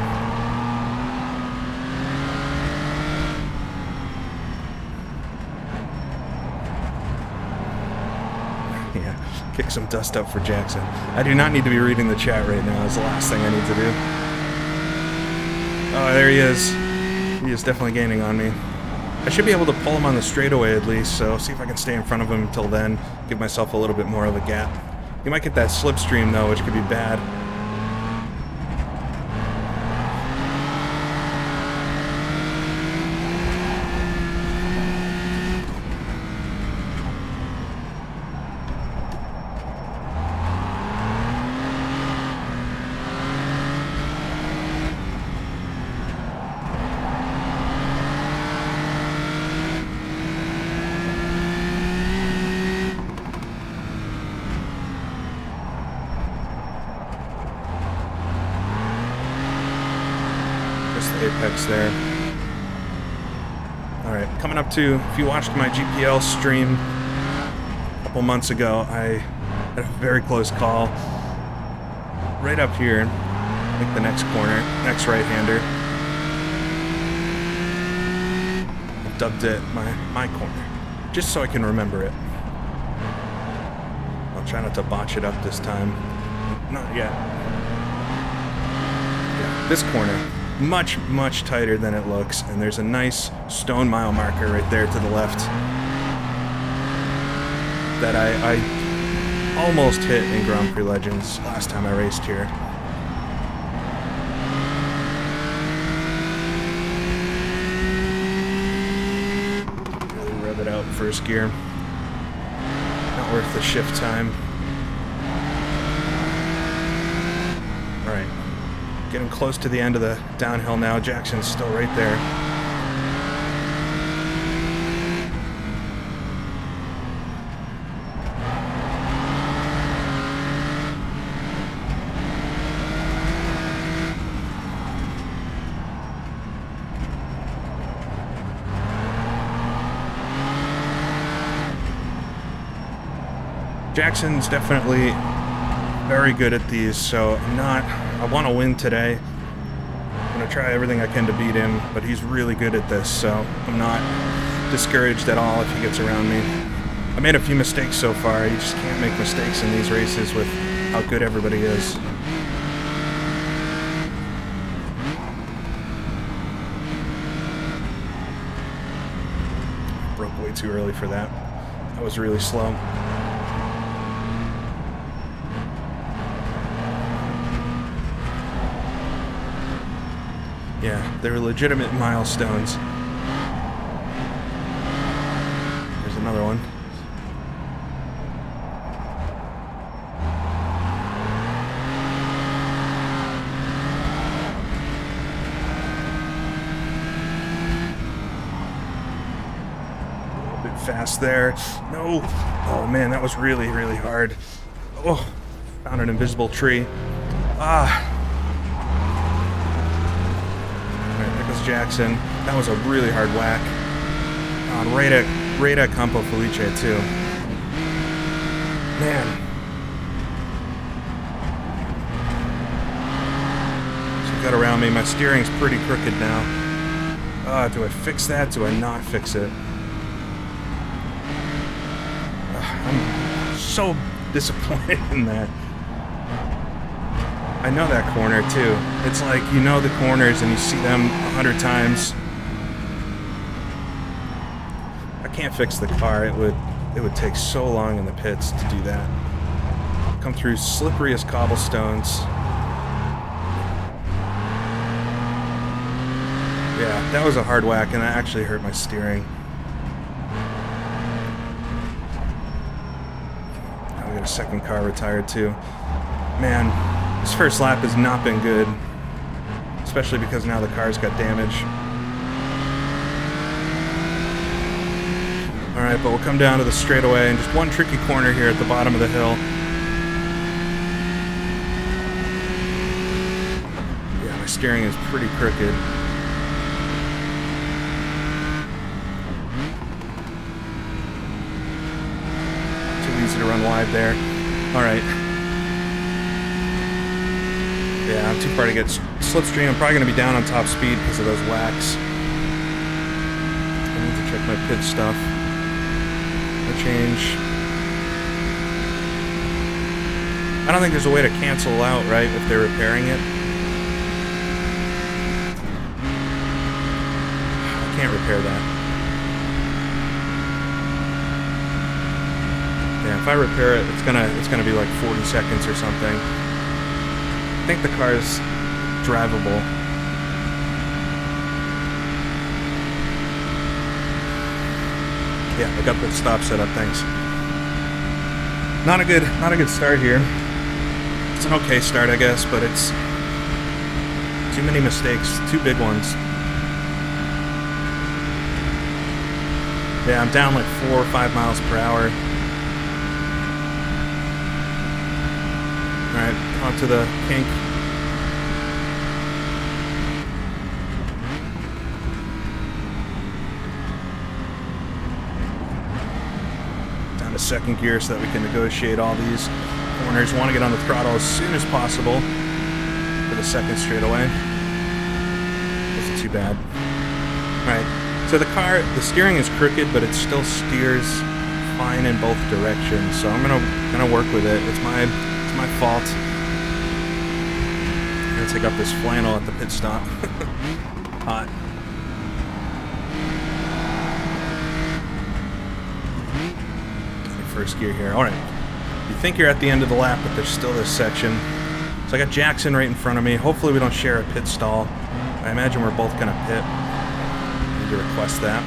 Yeah, kick some dust up for Jackson. I do not need to be reading the chat right now. That's the last thing I need to do. Oh, there he is. He is definitely gaining on me. I should be able to pull him on the straightaway at least, so see if I can stay in front of him until then. Give myself a little bit more of a gap. You might get that slipstream though, which could be bad. Apex there. Alright, coming up to, if you watched my GPL stream a couple months ago, I At a very close call. Right up here, I think the next corner, next right-hander. I've dubbed it my corner, just so I can remember it. I'll try not to botch it up this time. Not yet. Yeah, this corner, much, much tighter than it looks, and there's a nice stone mile marker right there to the left that I almost hit in Grand Prix Legends last time I raced here. Really rev it out first gear. Not worth the shift time. Alright. Getting close to the end of the downhill now. Jackson's still right there. Jackson's definitely very good at these, so I want to win today. I'm going to try everything I can to beat him, but he's really good at this, so I'm not discouraged at all if he gets around me. I made a few mistakes so far. You just can't make mistakes in these races with how good everybody is. Broke way too early for that. That was really slow. Yeah, they're legitimate milestones. There's another one. A little bit fast there. No! Oh man, that was really, really hard. Oh, found an invisible tree. Ah! Jackson. That was a really hard whack. Right at Campo Felice too. Man. She got around me. My steering's pretty crooked now. Do I fix that? Do I not fix it? I'm so disappointed in that. I know that corner too. It's like you know the corners and you see them 100 times. I can't fix the car. It would take so long in the pits to do that. Come through slippery as cobblestones. Yeah, that was a hard whack and that actually hurt my steering. Now we got a second car retired too. Man. This first lap has not been good, especially because now the car's got damage. Alright, but we'll come down to the straightaway and just one tricky corner here at the bottom of the hill. Yeah, my steering is pretty crooked. Too easy to run wide there. Alright. Yeah, I'm too far to get slipstream. I'm probably going to be down on top speed because of those whacks. I need to check my pit stuff. No change. I don't think there's a way to cancel out, right, if they're repairing it. I can't repair that. Yeah, if I repair it, it's gonna be like 40 seconds or something. I think the car is drivable. Yeah, I got the stop set up, thanks. Not a good start here. It's an okay start, I guess, but it's too many mistakes, two big ones. Yeah, I'm down like 4 or 5 miles per hour. Alright, onto the kink. Down to second gear so that we can negotiate all these corners. Want to get on the throttle as soon as possible for the second straightaway. Wasn't too bad. Alright, so the steering is crooked, but it still steers fine in both directions, so I'm gonna work with it. It's my fault. I'm gonna take up this flannel at the pit stop. Hot. First gear here. Alright. You think you're at the end of the lap, but there's still this section. So I got Jackson right in front of me. Hopefully we don't share a pit stall. I imagine we're both gonna pit. I need to request that.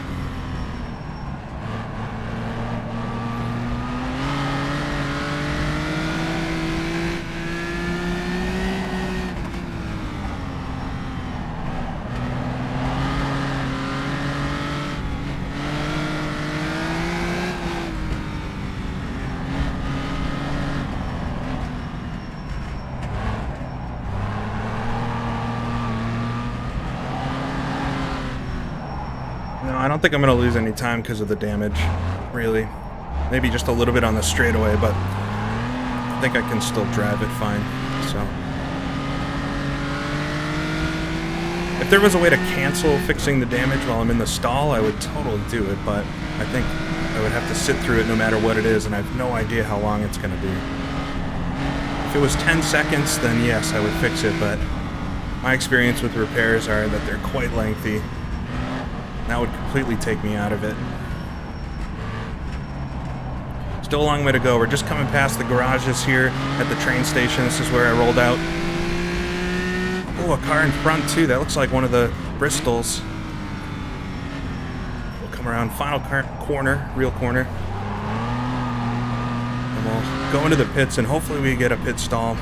No, I don't think I'm going to lose any time because of the damage, really. Maybe just a little bit on the straightaway, but I think I can still drive it fine. So, if there was a way to cancel fixing the damage while I'm in the stall, I would totally do it, but I think I would have to sit through it no matter what it is, and I have no idea how long it's going to be. If it was 10 seconds, then yes, I would fix it, but my experience with repairs are that they're quite lengthy. That would completely take me out of it. Still a long way to go. We're just coming past the garages here at the train station. This is where I rolled out. Oh, a car in front too. That looks like one of the Bristols. We'll come around. Final corner, real corner. And we'll go into the pits and hopefully we get a pit stall.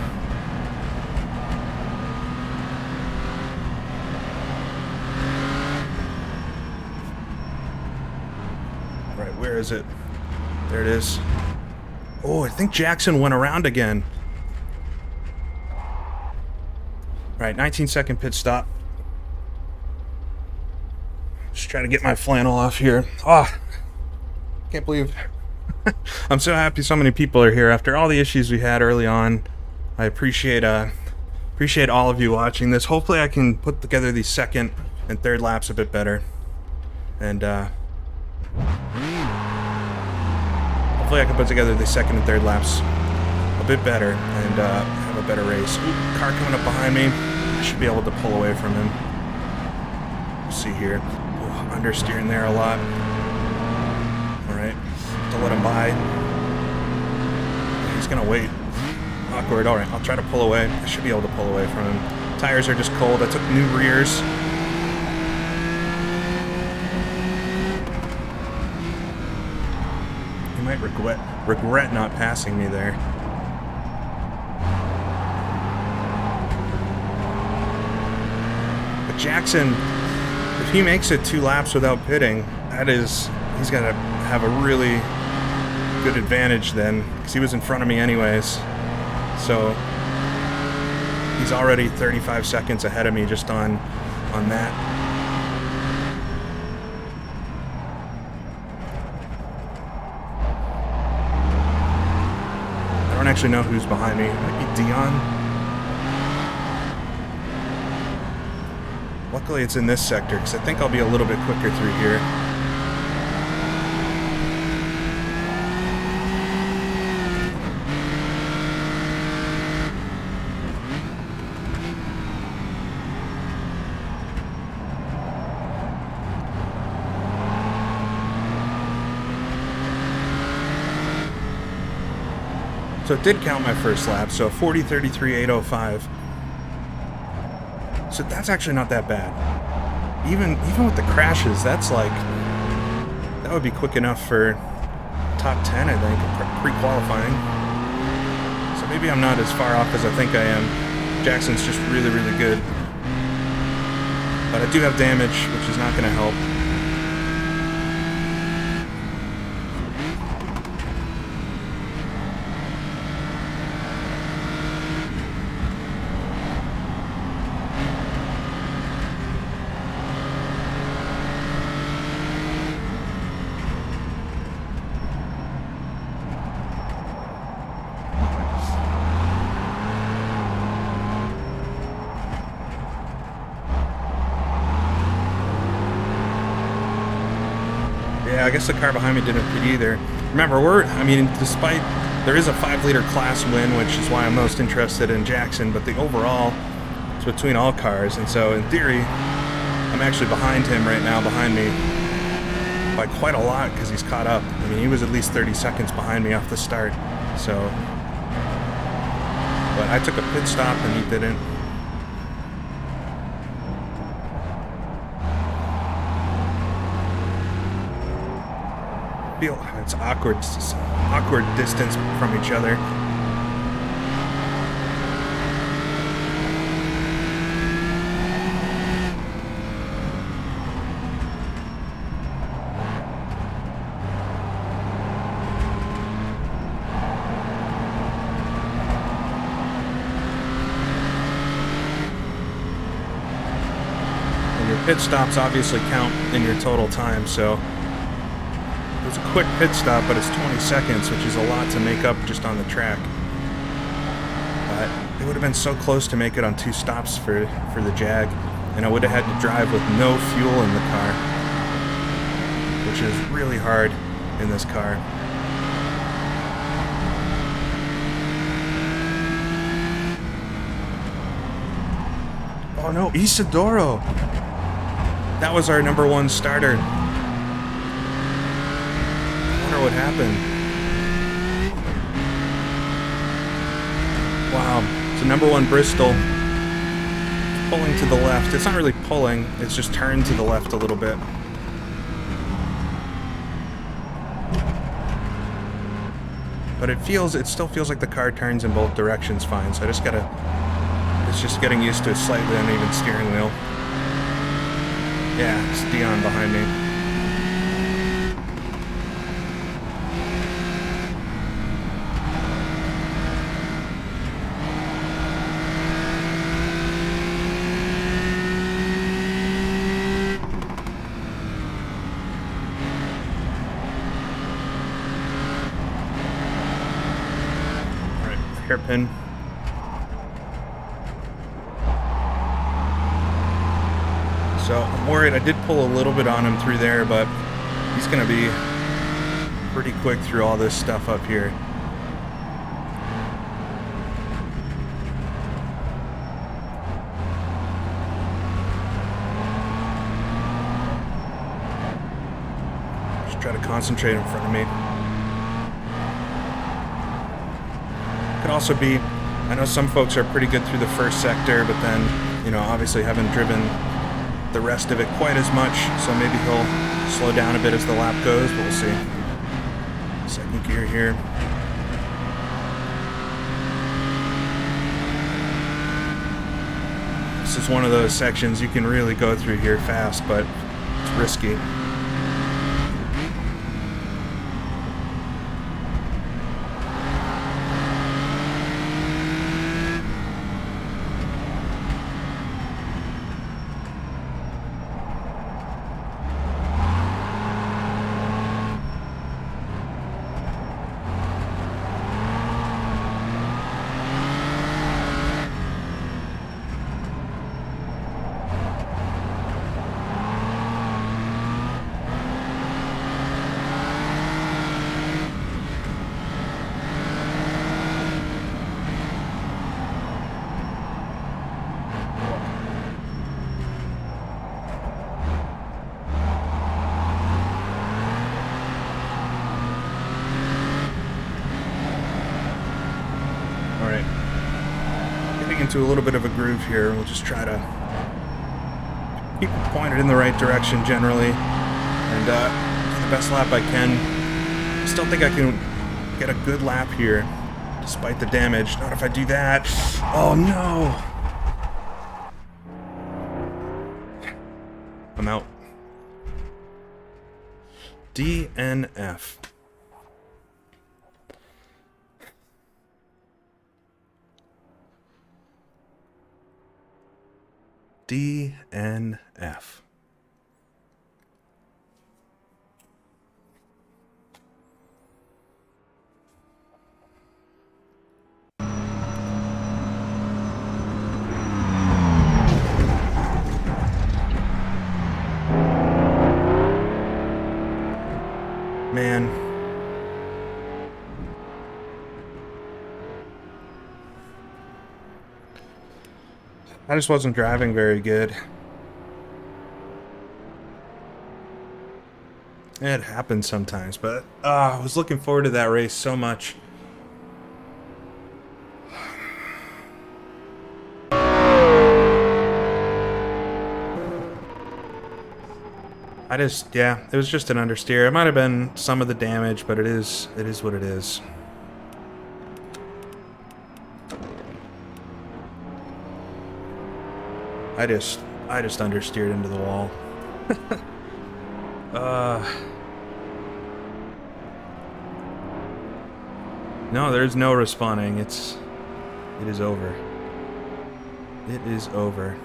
Where is it? There it is. Oh, I think Jackson went around again. Right, 19-second pit stop. Just trying to get my flannel off here. Oh, can't believe I'm so happy so many people are here after all the issues we had early on. I appreciate all of you watching this. Hopefully I can put together these second and third laps a bit better. And hopefully I can put together the second and third laps a bit better and have a better race. Ooh, car coming up behind me. I should be able to pull away from him. Let's see here. Oh, understeering there a lot. Alright. To let him by. He's gonna wait. Awkward. Alright, I'll try to pull away. I should be able to pull away from him. Tires are just cold. I took new rears. Might regret not passing me there. But Jackson, if he makes it 2 laps without pitting, he's gonna have a really good advantage then, because he was in front of me anyways. So he's already 35 seconds ahead of me just on that. I don't actually know who's behind me. It might be Dion. Luckily it's in this sector, because I think I'll be a little bit quicker through here. So it did count my first lap, so 40:33.805. So that's actually not that bad. Even with the crashes, that's like, that would be quick enough for top 10, I think, pre-qualifying. So maybe I'm not as far off as I think I am. Jackson's just really, really good. But I do have damage, which is not going to help. Yeah, I guess the car behind me didn't pit either. Remember, despite there is a 5-liter class win, which is why I'm most interested in Jackson, but the overall is between all cars, and so in theory, I'm actually behind him right now, behind me by quite a lot because he's caught up. I mean, he was at least 30 seconds behind me off the start, so. But I took a pit stop and he didn't. It's awkward distance from each other. And your pit stops obviously count in your total time, so it was a quick pit stop, but it's 20 seconds, which is a lot to make up just on the track. But it would have been so close to make it on 2 stops for the Jag, and I would have had to drive with no fuel in the car, which is really hard in this car. Oh no, Isidoro! That was our #1 starter. What happened? Wow, it's a #1 Bristol. It's pulling to the left. It's not really pulling, it's just turned to the left a little bit. But it still feels like the car turns in both directions fine, so it's just getting used to a slightly uneven steering wheel. Yeah, it's Dion behind me. Hairpin. So I'm worried. I did pull a little bit on him through there, but he's going to be pretty quick through all this stuff up here. Just try to concentrate in front of me. Could also be, I know some folks are pretty good through the first sector, but then, obviously haven't driven the rest of it quite as much, so maybe he'll slow down a bit as the lap goes, but we'll see. Second gear here. This is one of those sections you can really go through here fast, but it's risky. Into a little bit of a groove here. We'll just try to keep it pointed in the right direction generally and do the best lap I can. I still think I can get a good lap here despite the damage. Not if I do that. Oh no! I'm out. DNF. DNF. I just wasn't driving very good. It happens sometimes, but I was looking forward to that race so much. Yeah, it was just an understeer. It might have been some of the damage, but it is what it is. I just understeered into the wall. No, there's no respawning. It is over. It is over.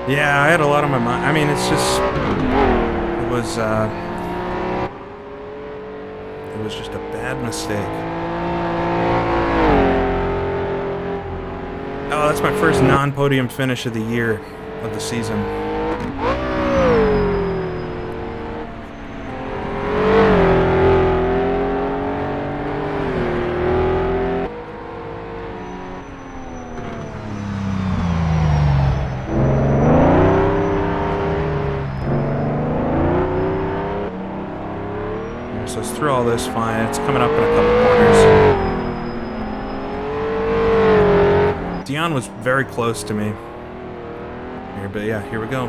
Yeah, I had a lot on my mind. I mean, it was just a bad mistake. Oh, that's my first non-podium finish of the year, of the season. So it's through all this fine. It's coming up in a couple corners. Dion was very close to me. Here, but yeah, here we go.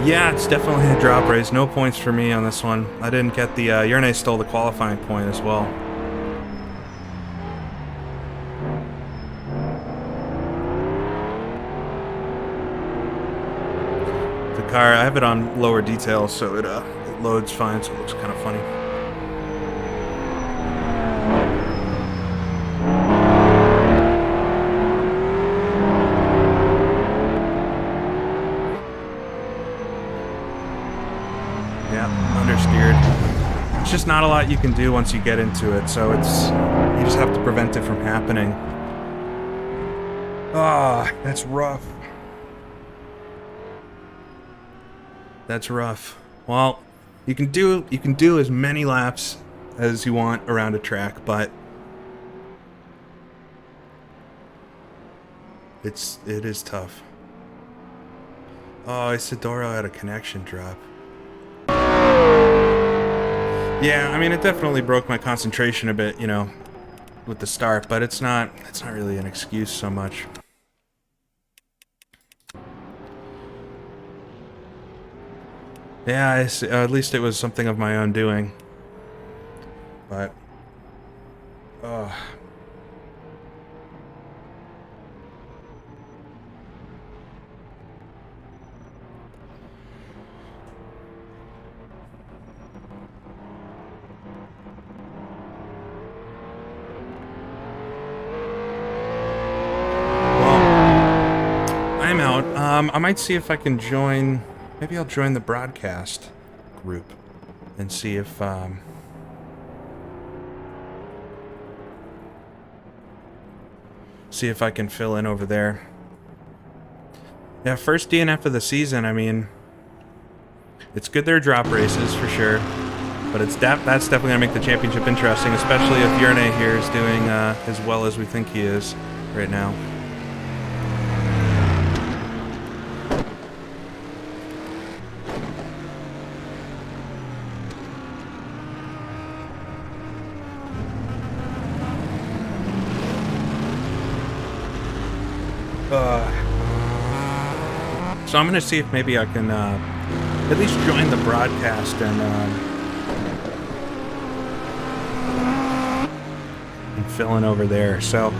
Yeah, it's definitely a drop race. No points for me on this one. I didn't get the... Yerne stole the qualifying point as well. Car, I have it on lower details, so it loads fine, so it looks kind of funny. Yeah, understeered. It's just not a lot you can do once you get into it, so you just have to prevent it from happening. Ah, that's rough. That's rough. Well, you can do as many laps as you want around a track, but it is tough. Oh, Isidoro had a connection drop. Yeah, I mean, it definitely broke my concentration a bit, you know, with the start, but it's not really an excuse so much. Yeah, at least it was something of my own doing. But, well, I'm out. I might see if I can join... Maybe I'll join the broadcast group and see if I can fill in over there. Yeah, first DNF of the season. I mean, it's good they're drop races for sure, but that's definitely gonna make the championship interesting, especially if Yerne here is doing as well as we think he is right now. So I'm going to see if maybe I can at least join the broadcast and fill in over there. So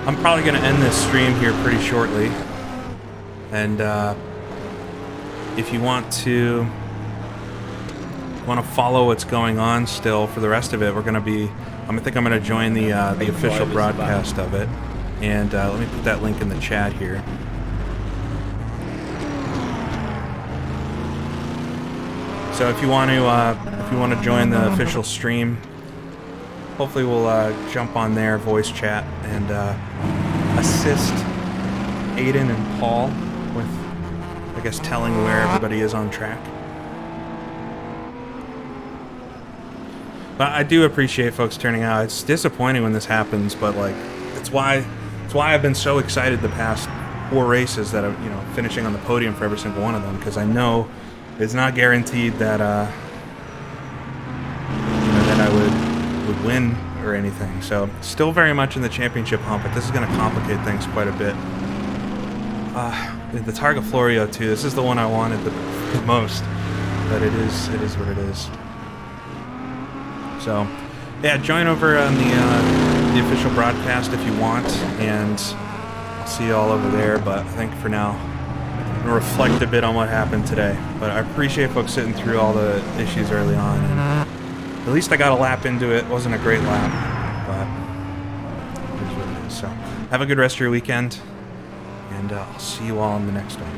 I'm probably going to end this stream here pretty shortly. And if you want to follow what's going on still for the rest of it, I think I'm going to join the official broadcast of it. And let me put that link in the chat here. So if you want to join the official stream, hopefully we'll jump on there, voice chat, and assist Aidan and Paul with, I guess, telling where everybody is on track. But I do appreciate folks turning out. It's disappointing when this happens, but like it's why I've been so excited the past 4 races that I'm, finishing on the podium for every single one of them, because I know it's not guaranteed that that I would win or anything. So still very much in the championship hunt, but this is going to complicate things quite a bit. The Targa Florio too. This is the one I wanted the most, but it is what it is. So yeah, join over on the official broadcast if you want, and I'll see you all over there. But I think for now, I'm gonna reflect a bit on what happened today. But I appreciate folks sitting through all the issues early on, and at least I got a lap into it. It wasn't a great lap, but it is what it is. So have a good rest of your weekend, and I'll see you all in the next one.